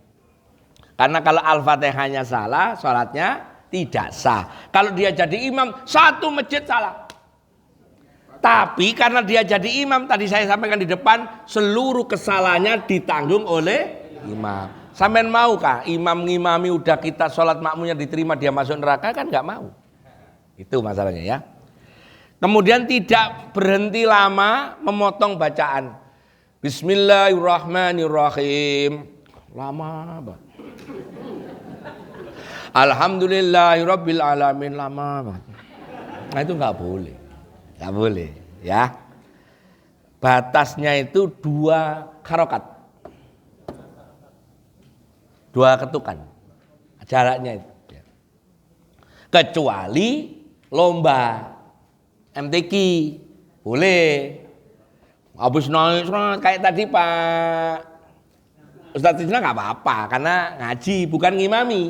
Karena kalau Al-Fatihahnya salah, sholatnya tidak sah. Kalau dia jadi imam, satu masjid salah. Tapi karena dia jadi imam, tadi saya sampaikan di depan, seluruh kesalahannya ditanggung oleh imam. Sampean maukah imam ngimami udah kita sholat makmumnya diterima, dia masuk neraka? Kan nggak mau. Itu masalahnya ya. Kemudian tidak berhenti lama memotong bacaan. Bismillahirrahmanirrahim. Lama banget. Alhamdulillahirabbil alamin, lama banget. Nah itu nggak boleh. Nggak boleh ya. Batasnya itu 2 harokat. 2 ketukan. Jaraknya itu. Kecuali lomba MTQ boleh. Habis naik kayak tadi Pak Ustadz Tisna nggak apa-apa karena ngaji bukan ngimami.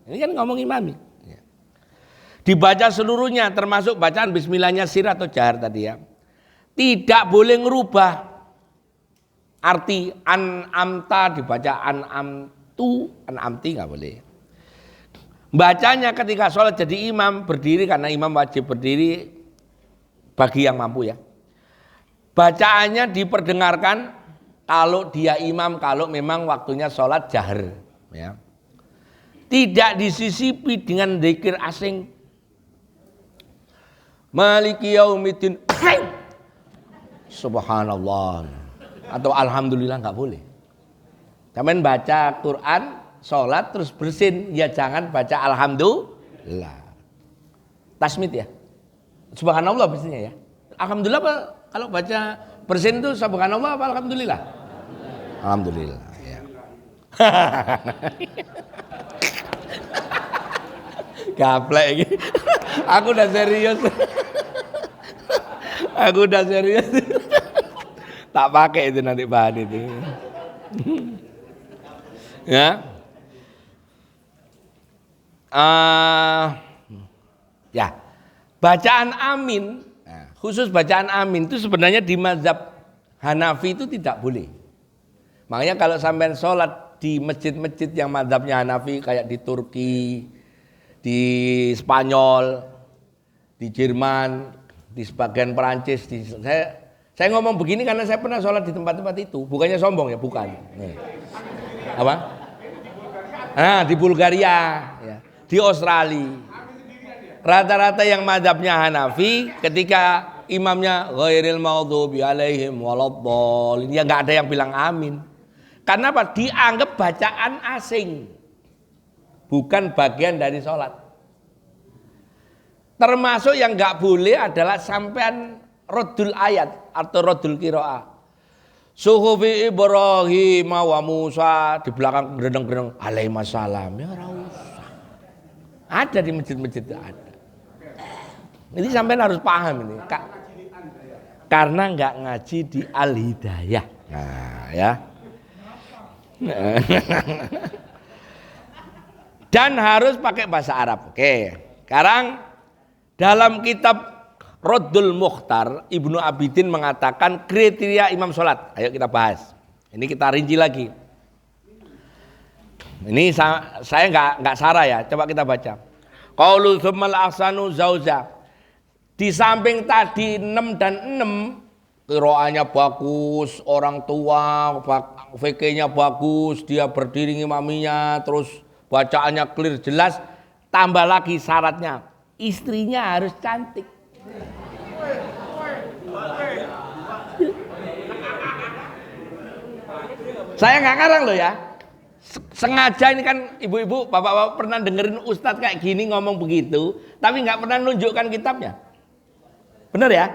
Ini kan ngomong imami. Dibaca seluruhnya termasuk bacaan bismillahnya sir atau jahar tadi ya. Tidak boleh ngerubah arti an'amta dibaca an'amti nggak boleh. Bacanya ketika sholat jadi imam berdiri karena imam wajib berdiri bagi yang mampu ya. Bacaannya diperdengarkan kalau dia imam, kalau memang waktunya sholat jahar ya. Tidak disisipi dengan zikir asing. Maliki yaumiddin. Subhanallah. Atau alhamdulillah nggak boleh. Sampeyan baca Quran, sholat terus bersin, ya jangan baca alhamdulillah. Tasmid ya. Subhanallah bersinnya ya. Alhamdulillah apa? Kalau baca bersin itu subhanallah apa alhamdulillah? Alhamdulillah ya. Gaplek ini. Aku udah serius. Aku udah serius. Tak pakai itu nanti bahan itu. Ya. Ya. Bacaan amin, khusus bacaan amin itu sebenarnya di mazhab Hanafi itu tidak boleh. Makanya kalau sampai sholat di masjid-masjid yang mazhabnya Hanafi kayak di Turki, di Spanyol, di Jerman, di sebagian Perancis, saya ngomong begini karena saya pernah sholat di tempat-tempat itu, bukannya sombong ya, bukan. Nih. Apa? Di Bulgaria, ya. Di Australia. Rata-rata yang mazhabnya Hanafi ketika imamnya ghairil maghdubi alaihim waladdallin, ya nggak ada yang bilang amin. Karena apa? Dianggap bacaan asing. Bukan bagian dari sholat. Termasuk yang nggak boleh adalah sampean rodul ayat atau rodul qiraah. Suhufi Ibrahim wa Musa, di belakang gerendeng-gerendeng alaihissalam. Ya ora usah. Ada di masjid-masjid ada. Ini sampean harus paham ini. Karena nggak ngaji di Al-Hidayah. Nah, ya. Dan harus pakai bahasa Arab. Oke. Sekarang dalam kitab Raddul Mukhtar, Ibnu Abidin mengatakan kriteria imam sholat. Ayo kita bahas. Ini kita rinci lagi. Ini saya nggak sarah ya. Coba kita baca. Qaulu tsummal ahsanu zauza. Di samping tadi 6 dan 6, qiraahnya bagus, orang tua, fikihnya bagus, dia berdiri ngimaminya, terus bacaannya clear jelas, tambah lagi syaratnya, istrinya harus cantik. Saya nggak ngarang loh ya. Sengaja ini kan ibu-ibu, bapak-bapak pernah dengerin ustadz kayak gini ngomong begitu, tapi nggak pernah nunjukkan kitabnya. Benar ya?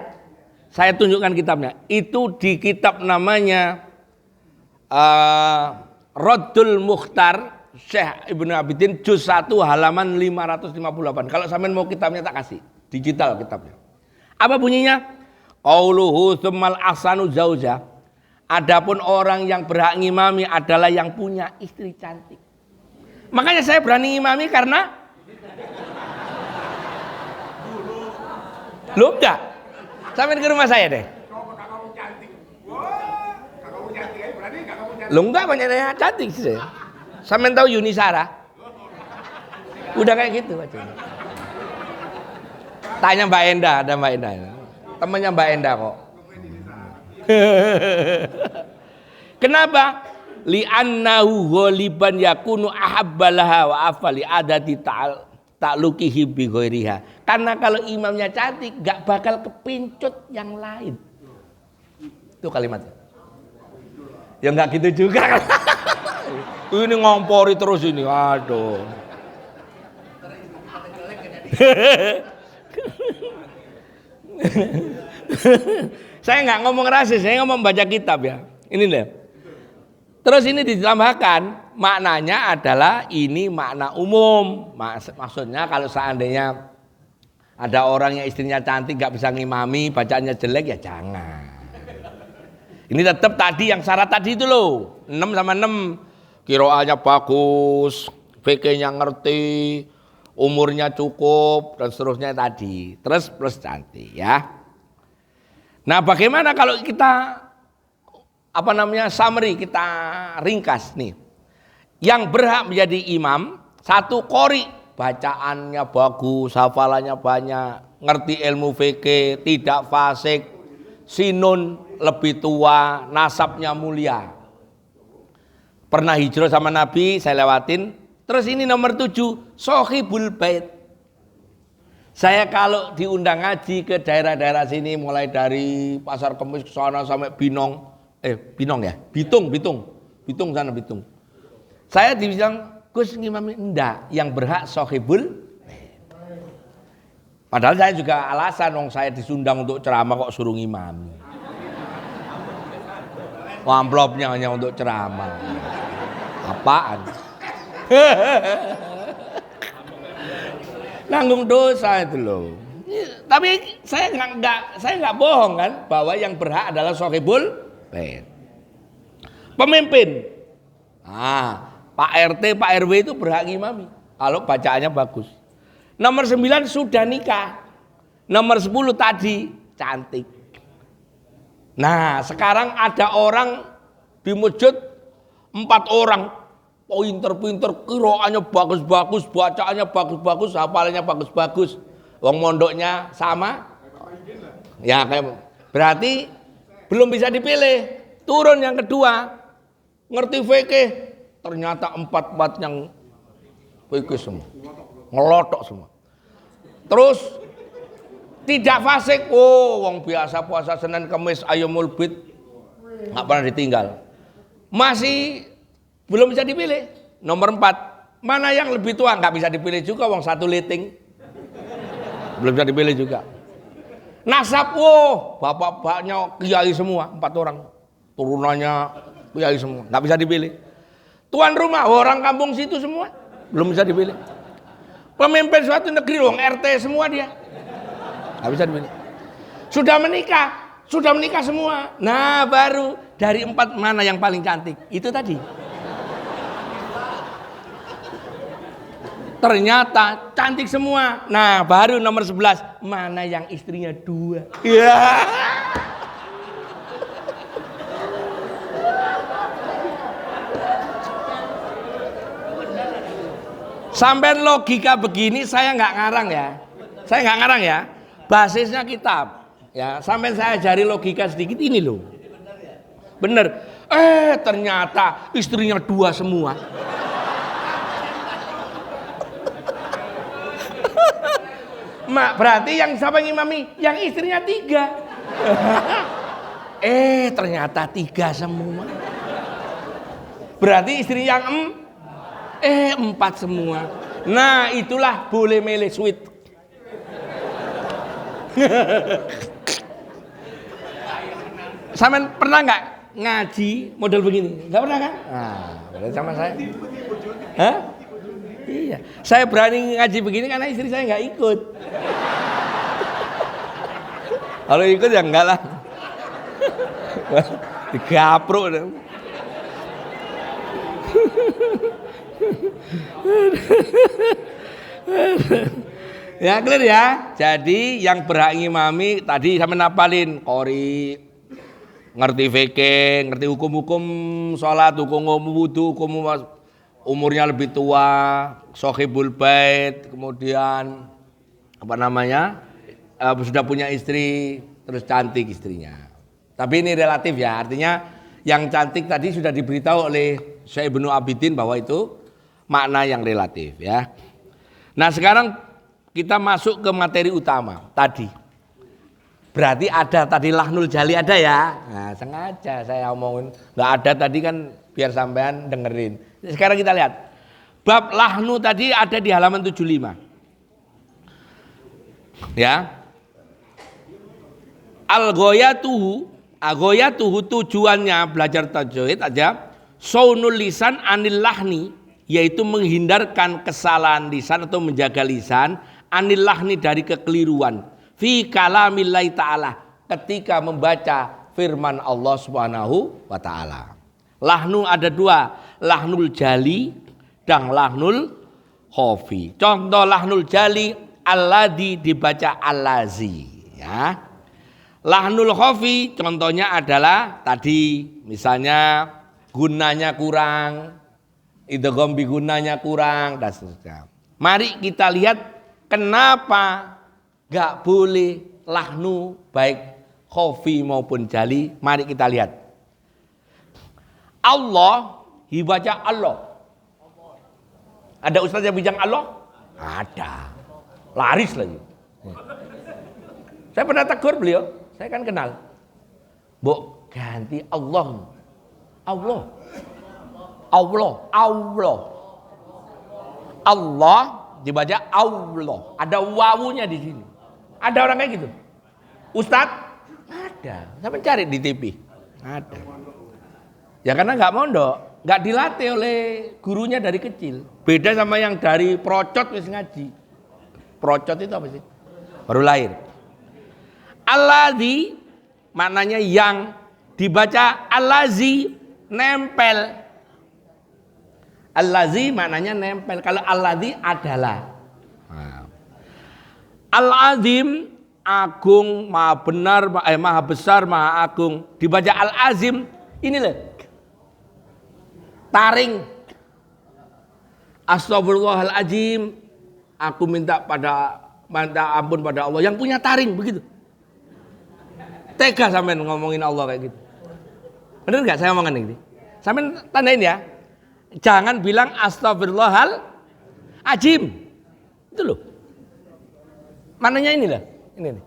Saya tunjukkan kitabnya. Itu di kitab namanya Raddul Mukhtar Syekh Ibnu Abidin juz 1 halaman 558. Kalau sampean mau kitabnya tak kasih, digital kitabnya. Apa bunyinya? Qauluhu tsummal ahsanu zauja. Adapun orang yang berhak ngimami adalah yang punya istri cantik. Makanya saya berani ngimami karena lu enggak. Sampai ke rumah saya deh. Lu enggak banyak yang cantik sih saya. Sampean tahu Yuni Sarah? Udah kayak gitu aja. Tanya Mbak Enda, ada Mbak Enda. Temennya Mbak Enda kok. Kenapa? Li'annahu ghaliban yakunu ahabbalaha wa afali adati ta'luqihi bi ghairiha. Karena kalau imamnya cantik gak bakal kepincut yang lain. Itu kalimatnya. Ya enggak gitu juga. Ini ngompori terus ini. Aduh. Saya nggak ngomong rasis, saya ngomong baca kitab ya. Ini deh. Terus ini ditambahkan maknanya adalah ini makna umum. Maksudnya kalau seandainya ada orang yang istrinya cantik nggak bisa ngimami, bacaannya jelek ya jangan. Ini tetap tadi yang syarat tadi itu loh. 6 sama 6. Qiraatnya bagus, fikihnya ngerti, umurnya cukup dan seterusnya tadi. Terus plus cantik ya. Nah, bagaimana kalau kita summary, kita ringkas nih. Yang berhak menjadi imam, 1 qori, bacaannya bagus, hafalannya banyak, ngerti ilmu fikih, tidak fasik, sinun, lebih tua, nasabnya mulia. Pernah hijrah sama Nabi, saya lewatin. Terus ini nomor 7, sohibul bait. Saya kalau diundang ngaji ke daerah-daerah sini, mulai dari Pasar Kemis ke sana sampai Bitung sana Bitung. Saya dibilang, Gus ngimami enggak, yang berhak sohibul bait. Padahal saya juga alasan, saya disundang untuk ceramah kok suruh ngimami. Amplopnya hanya untuk ceramah. Apaan? Nanggung dosa itu loh. Tapi saya nggak bohong kan bahwa yang berhak adalah sohibul bait. Pemimpin. Pak RT, Pak RW itu berhak ngimami kalau bacaannya bagus. Nomor 9 sudah nikah. Nomor 10 tadi cantik. Nah, sekarang ada orang di masjid 4 orang, pinter-pinter, qiraatnya bagus-bagus, bacaannya bagus-bagus, hafalannya bagus-bagus. Wong mondoknya sama. Ya, berarti belum bisa dipilih. Turun yang kedua, ngerti fikih, ternyata 4 yang fikih semua. Ngelotok semua. Terus tidak fasik, wong biasa puasa Senin Kamis Ayyamul Bid nggak pernah ditinggal. Masih belum bisa dipilih. Nomor 4, mana yang lebih tua nggak bisa dipilih juga, wong 1 liting. Belum bisa dipilih juga. Nasab, bapak-bapaknya kiai semua, 4 orang. Turunannya kiai semua, nggak bisa dipilih. Tuan rumah, orang kampung situ semua, belum bisa dipilih. Pemimpin suatu negeri, wong RT semua dia. Nggak bisa dipilih. Sudah menikah semua. Nah, baru dari 4 mana yang paling cantik? Itu tadi. Ternyata cantik semua. Nah, baru nomor 11, mana yang istrinya 2? Ya. Sampai logika begini saya nggak ngarang ya. Basisnya kitab. Ya, sampai saya ajari logika sedikit ini loh. Bener. Ternyata istrinya 2 semua. Mak, berarti yang siapa ngimami? Yang istrinya 3. Ternyata 3 semua. Berarti istri yang 4 semua. Nah, itulah boleh milih sweet. Sampean pernah nggak ngaji model begini? Nggak pernah kan? Nah, berarti sama saya. Hah? Iya. Saya berani ngaji begini karena istri saya nggak ikut. Kalau ikut ya enggak lah. Digapruk. Ya clear ya. Jadi yang berhak ngimami tadi sampe napalin qori, ngerti fikih, ngerti hukum-hukum salat, hukum wudu, hukum umurnya lebih tua, sohibul bait, kemudian sudah punya istri, terus cantik istrinya. Tapi ini relatif ya, artinya yang cantik tadi sudah diberitahu oleh Syekh Ibnu Abidin bahwa itu makna yang relatif ya. Nah sekarang kita masuk ke materi utama tadi. Berarti ada tadi lahnul jali ada ya. Nah sengaja saya omongin, nggak ada tadi kan biar sampean dengerin. Sekarang kita lihat. Bab lahnu tadi ada di halaman 75. Ya. Al-ghayatuhu tujuannya belajar tajwid aja saunul lisan anil lahni, yaitu menghindarkan kesalahan lisan atau menjaga lisan anil lahni dari kekeliruan fi kalamillahi ta'ala ketika membaca firman Allah Subhanahu wa taala. Lahnu ada dua, lahnul jali dan lahnul khafi. Contoh lahnul jali alladzi dibaca allazi ya. Lahnul khafi contohnya adalah tadi misalnya gunanya kurang, idgham bi gunanya kurang dan seterusnya. Mari kita lihat kenapa enggak boleh lahnu baik khafi maupun jali. Mari kita lihat. Allah dibaca Allah. Ada ustaz yang bilang Allah? Ada. Laris lagi. Saya pernah tegur beliau. Saya kan kenal. Bu, ganti Allah. Allah. Allah. Allah. Allah dibaca Allah. Ada wawunya di sini. Ada orang kayak gitu. Ustadz? Ada. Saya mencari di TV. Ada. Ya karena nggak mondok, nggak dilatih oleh gurunya dari kecil. Beda sama yang dari procot wis ngaji. Procot itu apa sih? Baru lahir. Alladzi maknanya yang, dibaca allazi nempel. Allazi maknanya nempel. Kalau alladzi adalah. Nah. Al-azim agung, maha benar, maha besar, maha agung. Dibaca al-azim, ini loh. Taring. Astagfirullahaladzim. Aku minta ampun pada Allah yang punya taring begitu. Tega sampean ngomongin Allah kayak gitu. Bener nggak saya omongan ini? Sampean tandain ya. Jangan bilang astagfirullahaladzim. Itu loh. Mananya ini lah. Ini nih.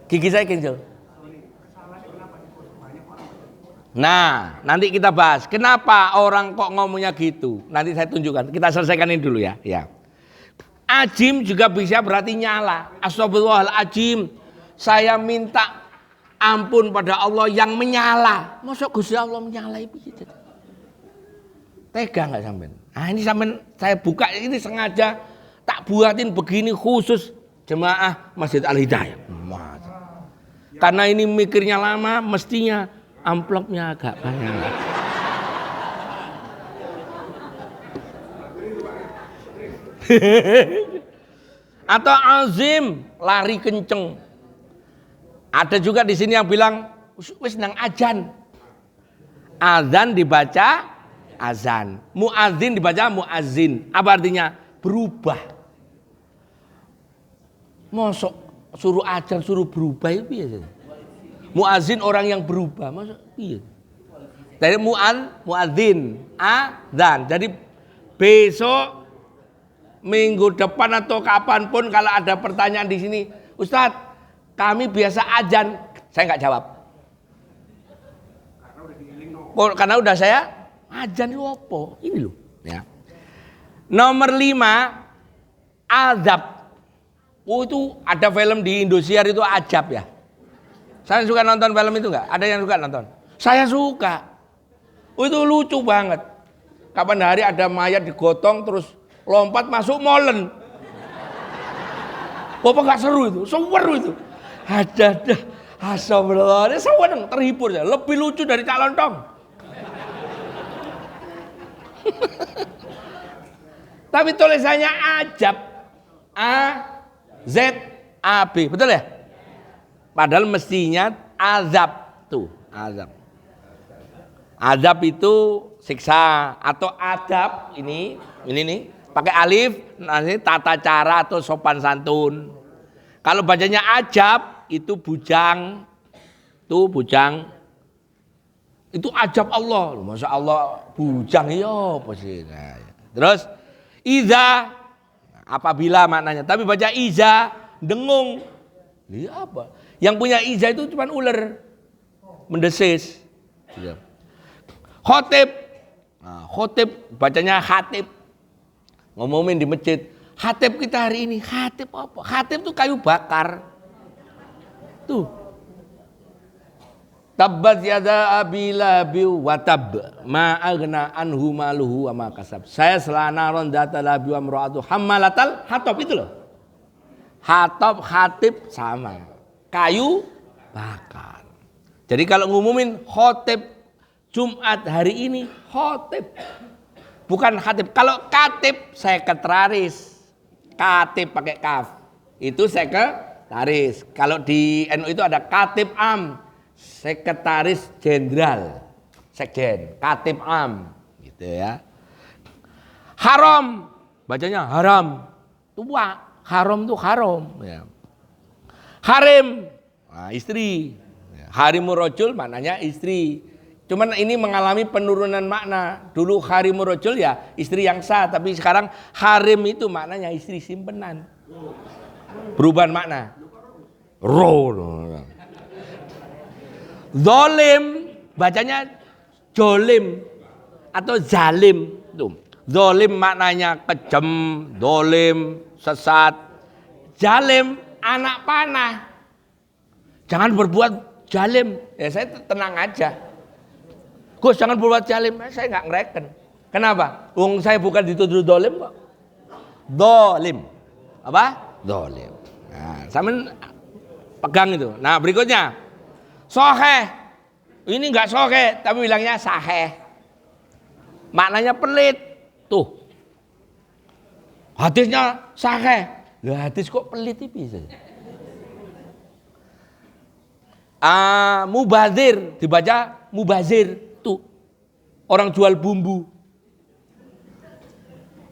Gigi saya kencel. Nah, nanti kita bahas. Kenapa orang kok ngomongnya gitu? Nanti saya tunjukkan. Kita selesaikan ini dulu ya. Ya. Ajim juga bisa berarti nyala. Astagfirullahaladzim. Saya minta ampun pada Allah yang menyala. Masa Gusti Allah menyala itu? Tega nggak sampean? Nah ini sampean saya buka ini sengaja tak buatin begini khusus jemaah Masjid Al-Hidayah. Karena ini mikirnya lama, mestinya amplopnya agak banyak. Atau azim, lari kenceng. Ada juga di sini yang bilang wis nang ajan. Azan dibaca azan. Muadzin dibaca muazzin. Apa artinya? Berubah. Mosok suruh ajan suruh berubah itu biasa. Muazzin orang yang berubah. Mosok iya. Dari muadzin, azan. Jadi besok minggu depan atau kapanpun kalau ada pertanyaan di sini, Ustadz, kami biasa ajan, saya nggak jawab. Karena udah saya ajan lu apa? Ini loh. Ya. Nomor 5, azab. Oh itu ada film di Indosiar itu Ajab ya. Saya suka nonton film itu nggak? Ada yang suka nonton? Saya suka. Oh itu lucu banget. Kapan hari ada mayat digotong terus lompat masuk molen. Bapak nggak seru itu? Seru itu. Ada. Astagfirullah. Dia seneng, terhibur ya. Lebih lucu dari Cak Lontong. Tapi tulisannya Ajab. A-Z-A-B. Betul ya? Padahal mestinya azab tuh, azab. Adab itu siksa atau adab ini nih pakai alif nanti tata cara atau sopan santun. Kalau bacanya ajab itu bujang. Tuh bujang. Itu ajab Allah. Masya Allah bujang iya apa sih. Nah, terus iza apabila maknanya. Tapi baca iza dengung. Iya apa? Yang punya iza itu cuma ular mendesis. Khotib. Nah, khotib bacanya khatib. Ngomongin di masjid. Khatib kita hari ini. Khatib apa? Khatib itu kayu bakar. Tuh. Tabbat yada abi labi wa tab ma aghna anhu maluhu wa ma kasab. Saya selana ron data labi wa mraatu hammalatal hatab itu loh. Hatab khatib sama. Kayu bakar. Jadi kalau ngumumin khotib Jumat hari ini khotib. Bukan khatib. Kalau katib sekretaris. Katib pakai kaf. Itu sekretaris. Kalau di NU itu ada katib am. Sekretaris jenderal. Sekjen. Katib am. Gitu ya. Haram. Bacanya haram. Tua. Haram itu haram. Ya. Harim. Nah, istri. Harimur rajul maknanya istri. Cuman ini mengalami penurunan makna. Dulu harimur rajul ya istri yang sah, tapi sekarang harim itu maknanya istri simpenan. Perubahan makna. Zolim bacanya jolim atau zalim. Tuh. Zolim maknanya kejam, zolim, sesat. Jalim anak panah. Jangan berbuat jalim. Ya saya tenang aja. Gus jangan berbuat jalim, saya nggak ngereken. Kenapa? Saya bukan dituduh dolim kok. Dolim. Apa? Dolim. Nah, sampean pegang itu. Nah berikutnya. Soheh. Ini nggak soheh, tapi bilangnya saheh. Maknanya pelit. Tuh. Hadisnya saheh. Lah hadis kok pelit itu? Mubazir. Dibaca mubazir. Orang jual bumbu.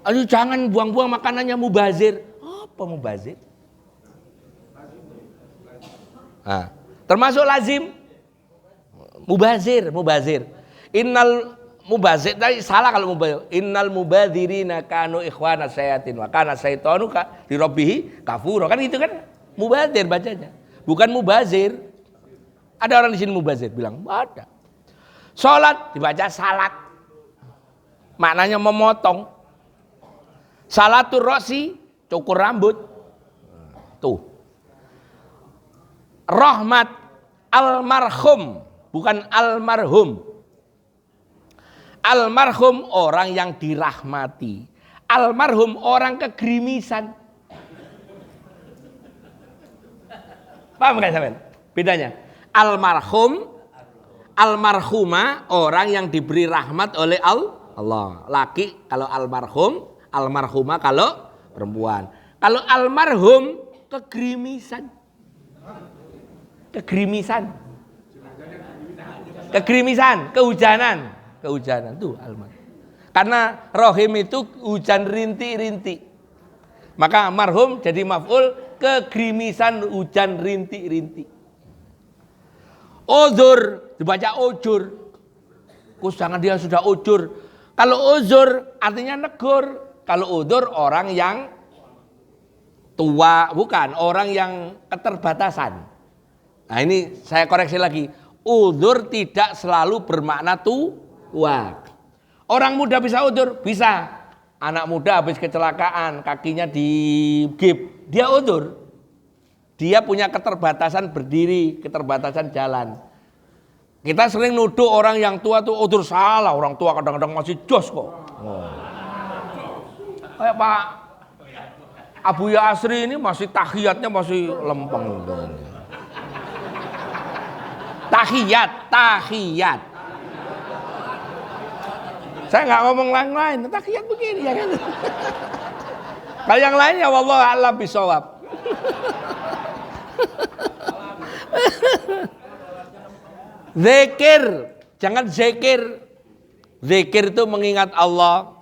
Aduh jangan buang-buang makanannya mubazir. Apa mubazir? Nah, termasuk lazim. Mubazir. Innal mubazir. Tadi salah kalau mubazir. Innal mubazirina kanu ikhwana sayatin wa kana syaitanu li rabbih kafura. Kan itu kan mubazir bacanya. Bukan mubazir. Ada orang di sini mubazir bilang, ada. Salat dibaca salat. Maknanya memotong. Salatur rosi, cukur rambut. Tuh. Rahmat almarhum, bukan almarhum. Almarhum orang yang dirahmati. Almarhum orang kegerimisan. Paham nggak sampean? Bedanya. Almarhumah orang yang diberi rahmat oleh Allah. Laki kalau almarhum, almarhumah kalau perempuan. Kalau almarhum kegerimisan. Kehujanan tuh almarhum. Karena rohim itu hujan rintik-rintik. Maka marhum jadi maf'ul kegerimisan hujan rintik-rintik. Uzur dibaca ujur. Kus jangan dia sudah ujur. Kalau uzur artinya negur. Kalau uzur orang yang tua, bukan orang yang keterbatasan. Nah ini saya koreksi lagi. Uzur tidak selalu bermakna tua. Orang muda bisa uzur, bisa. Anak muda habis kecelakaan, kakinya digip, dia uzur. Dia punya keterbatasan berdiri, keterbatasan jalan. Kita sering nuduh orang yang tua tuh uzur, salah. Orang tua kadang-kadang masih jos kok. Kayak Pak Abu Yasri ini masih tahiyatnya masih lempeng. Tahiyat. Saya nggak ngomong lain-lain, tahiyat begini ya kan. Kalau yang lain ya wallahu a'lam bishawab. Zikir, jangan zikir. Zikir itu mengingat Allah.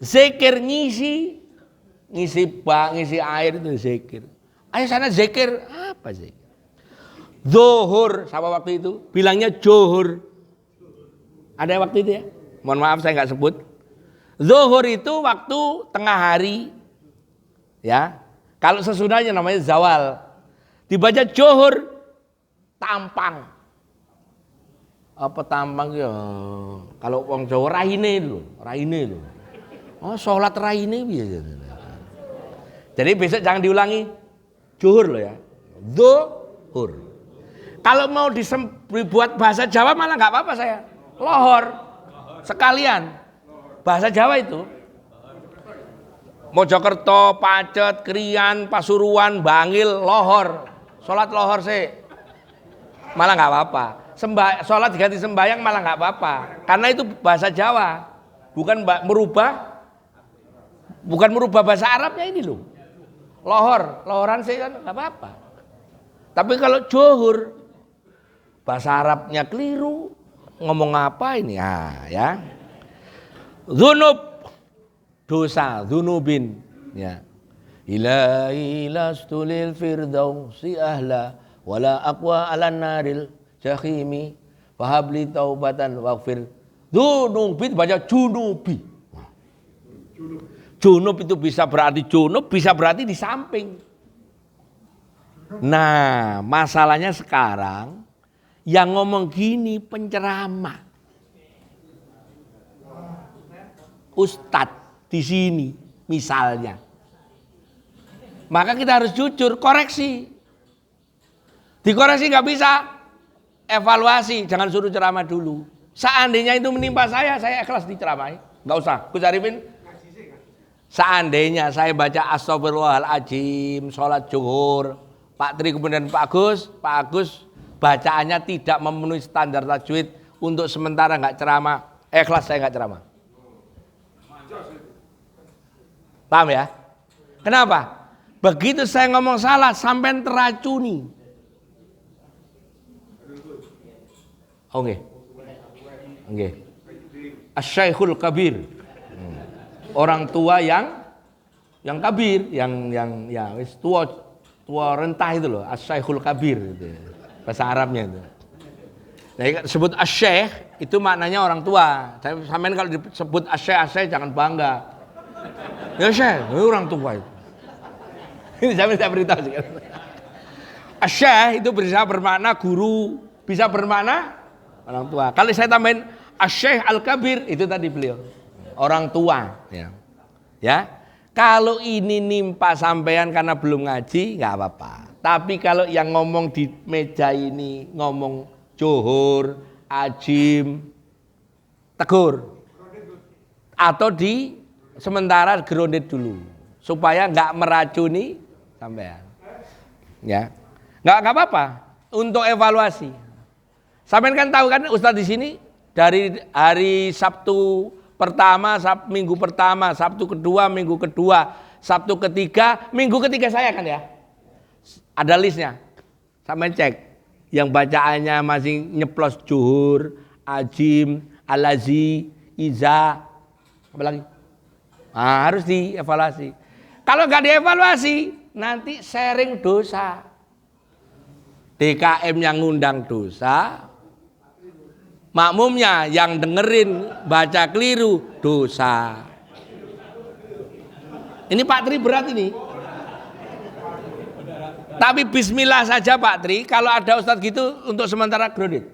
Zikir ngisi bak, ngisi air itu zikir. Ayo sana zikir, apa zikir? Zuhur, sama waktu itu bilangnya johur. Ada waktu itu ya? Mohon maaf saya nggak sebut. Zuhur itu waktu tengah hari, ya. Kalau sesudahnya namanya zawal. Dibaca johur, tampang. Apa tampang ya? Kalau wong Jawa raine lho. Oh, sholat raine biasa. Jadi besok jangan diulangi zuhur loh ya. Zuhur. Kalau mau dibuat bahasa Jawa malah nggak apa-apa saya. Lohor. Sekalian. Bahasa Jawa itu. Mojokerto, Pacet, Krian, Pasuruan, Bangil, lohor. Sholat lohor sih. Malah nggak apa-apa. Sholat diganti sembahyang malah nggak apa-apa. Karena itu bahasa Jawa. Bukan merubah bahasa Arabnya ini loh. Lohoran sih kan nggak apa-apa. Tapi kalau johur, bahasa Arabnya keliru, ngomong apa ini? Ya. Dzunub, dosa, dzunubin. Ya. Ilahi lastulil firdausi ahla, wala aqwa alan naril jahimi, fahabli taubatan waghfir. Dzunubin baca junubi. Junub itu bisa berarti junub, bisa berarti di samping. Nah, masalahnya sekarang yang ngomong gini penceramah, ustadz di sini misalnya. Maka kita harus jujur, koreksi. Dikoreksi nggak bisa, evaluasi, jangan suruh ceramah dulu. Seandainya itu menimpa saya ikhlas diceramahi, nggak usah. Gus Arifin. Seandainya saya baca astagfirullahaladzim, sholat zuhur, Pak Tri kemudian Pak Agus bacaannya tidak memenuhi standar tajwid, untuk sementara nggak ceramah, ikhlas saya nggak ceramah. Paham ya? Kenapa? Begitu saya ngomong salah sampai teracuni. Oke. Asy-Syaikhul Kabir. Orang tua yang kabir, yang ya wis tua rentah itu loh, Asy-Syaikhul Kabir itu. Bahasa Arabnya itu. Nah, disebut asy-syekh itu maknanya orang tua. Saya sampean kalau disebut asy-syekh jangan bangga. Ya syekh, orang tua itu. Ini saya beritahu sekarang. Asy-syekh itu bisa bermakna guru, bisa bermakna orang tua. Kalau saya tambahin Asy-Syekh Al-Kabir itu tadi beliau. Orang tua, ya. Kalau ini nimpa sampean karena belum ngaji, nggak apa-apa. Tapi kalau yang ngomong di meja ini ngomong johur, ajim, tegur, atau di sementara grounded dulu, supaya nggak meracuni sampean, ya. Nggak apa-apa untuk evaluasi. Sampean kan tahu kan Ustadz di sini dari hari Sabtu pertama, minggu pertama, Sabtu kedua, minggu kedua, Sabtu ketiga, minggu ketiga saya kan ya. Ada listnya. Sampai cek. Yang bacaannya masih nyeplos juhur, ajim, alazi, iza, apa lagi? Nah, harus dievaluasi. Kalau nggak dievaluasi, nanti sharing dosa. DKM yang ngundang dosa, makmumnya yang dengerin baca keliru dosa. Ini Pak Tri berat ini. Tapi bismillah saja Pak Tri, kalau ada ustadz gitu untuk sementara grounded.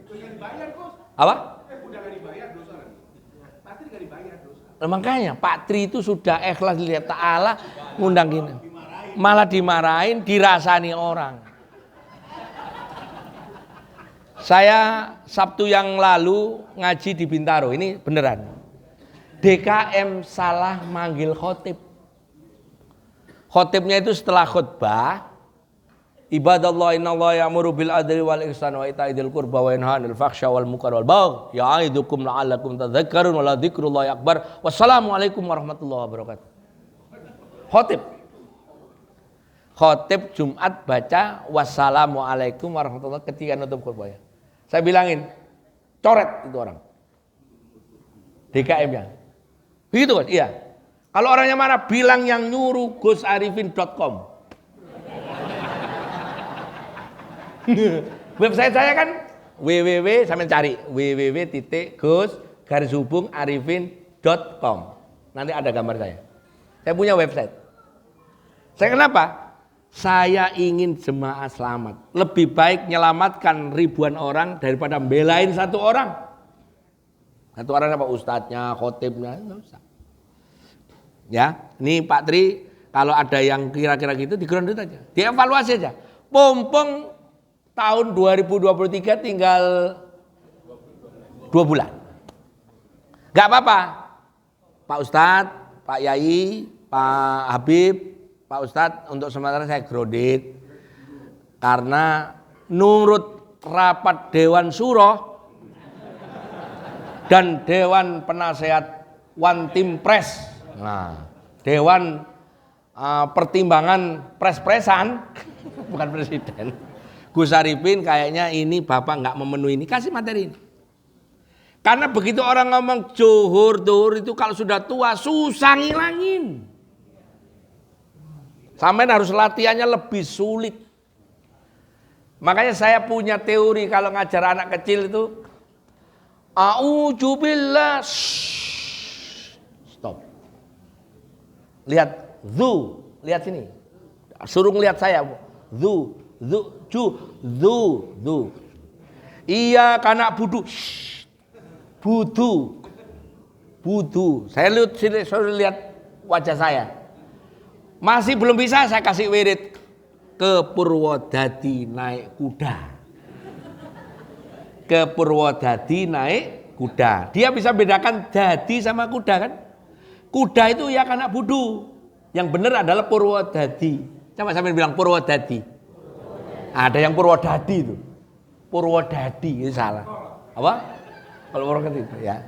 Apa? Makanya Pak Tri itu sudah ikhlas lihat Ta'ala ngundang gini. Malah dimarahin, dirasani orang. Saya Sabtu yang lalu ngaji di Bintaro, ini beneran. DKM salah manggil khotib. Khotibnya itu setelah khutbah, ibadallah innallaha ya'muru bil adli wal ihsan wa ita'i dzil qurba wa yanha 'anil fahsya wal munkar wal baghi ya'idukum la'allakum tadhakkarun wa la dzikrullahi akbar. Wassalamualaikum warahmatullahi wabarakatuh. Khotib Jumat baca wassalamualaikum warahmatullahi ketika nutup khutbahnya. Saya bilangin, coret itu orang. DKM-nya. Begitu kan? Iya. Kalau orangnya marah, bilang yang nyuruh gusarifin.com. Website saya kan sampai cari www.gus-arifin.com. Nanti ada gambar saya. Saya punya website. Saya kenapa? Saya ingin jemaah selamat. Lebih baik menyelamatkan ribuan orang daripada belain satu orang. Satu orang apa? Ustadznya, khotibnya, enggak usah. Ya, ini Pak Tri, kalau ada yang kira-kira gitu di-grounded aja. Dievaluasi aja. Pompong tahun 2023 tinggal 2 bulan. Gak apa-apa. Pak Ustadz, Pak Yai, Pak Habib, Pak Ustadz, untuk sementara saya grounded karena nurut rapat Dewan Suro dan Dewan Penasehat One Team Press. Nah, Dewan Pertimbangan Pres-Presan, bukan presiden. Gus Arifin kayaknya ini Bapak nggak memenuhi ini, kasih materi ini. Karena begitu orang ngomong zuhur itu kalau sudah tua susah ngilangin. Sampai harus latihannya lebih sulit. Makanya saya punya teori kalau ngajar anak kecil itu a'udzubillah. Stop. Lihat lihat sini. Suruh ngelihat saya. Zu. Iya karena budu. Saya lihat wajah saya. Masih belum bisa, saya kasih wirid ke Purwodadi naik kuda. Ke Purwodadi naik kuda. Dia bisa bedakan dadi sama kuda kan? Kuda itu ya karena budu. Yang benar adalah Purwodadi. Coba sampai bilang Purwodadi. Ada yang Purwodadi itu. Purwodadi itu salah. Apa? Kalau orang itu ya.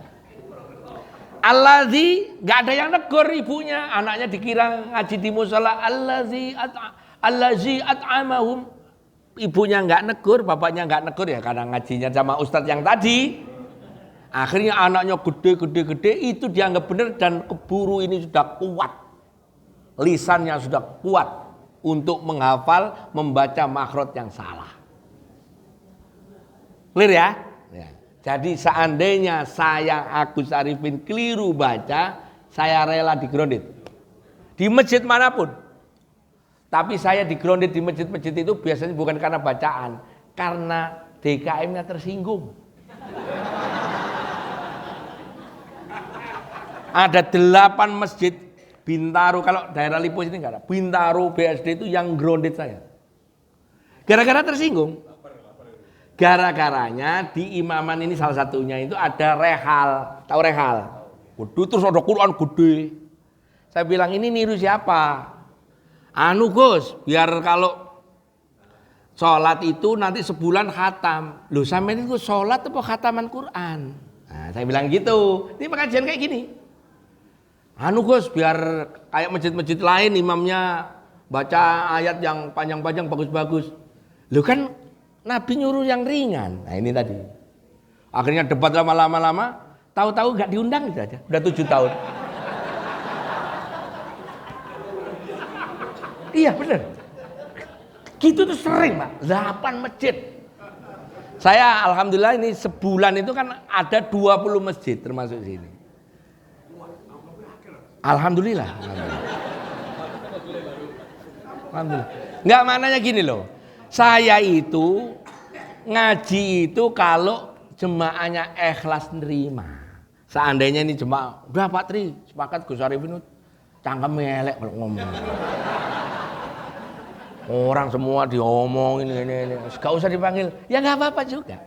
Allazi, gak ada yang negur ibunya, anaknya dikira ngaji di musala. Allazi at'amahum, ibunya nggak negur, bapaknya nggak negur ya karena ngajinya sama ustadz yang tadi. Akhirnya anaknya gede, itu dianggap benar dan keburu ini sudah kuat, lisannya sudah kuat untuk menghafal, membaca makhraj yang salah. Clear ya? Jadi seandainya saya Agus Arifin keliru baca, saya rela di-grounded. Di masjid manapun. Tapi saya di-grounded di masjid-masjid itu biasanya bukan karena bacaan, karena DKM-nya tersinggung. Ada 8 masjid Bintaro, kalau daerah Lipo ini enggak ada. Bintaro BSD itu yang grounded saya. Gara-gara tersinggung. Gara-garanya di imaman ini salah satunya itu ada rehal, tahu rehal? Gede terus ada Quran gede. Saya bilang ini niru siapa? Anu Gus, biar kalau sholat itu nanti sebulan khatam. Loh sampai itu sholat apa khataman Quran? Nah, saya bilang gitu. Ini pengajian kayak gini. Anu Gus, biar kayak masjid-masjid lain imamnya baca ayat yang panjang-panjang bagus-bagus. Loh kan Nabi nyuruh yang ringan. Nah ini tadi. Akhirnya debat lama-lama, tahu-tahu gak diundang gitu aja. Udah 7 tahun. Iya benar. Gitu tuh sering Pak. 8 masjid. Saya alhamdulillah ini sebulan itu kan ada 20 masjid termasuk sini. Alhamdulillah. Alhamdulillah. Enggak maknanya gini loh. Saya itu ngaji itu kalau jemaahnya ikhlas nerima. Seandainya ini jemaah, udah Pak Tri, sepakat Gus Arifin cangkem elek kalau ngomong. Orang semua diomongin ini. Gak usah dipanggil, ya gak apa-apa juga.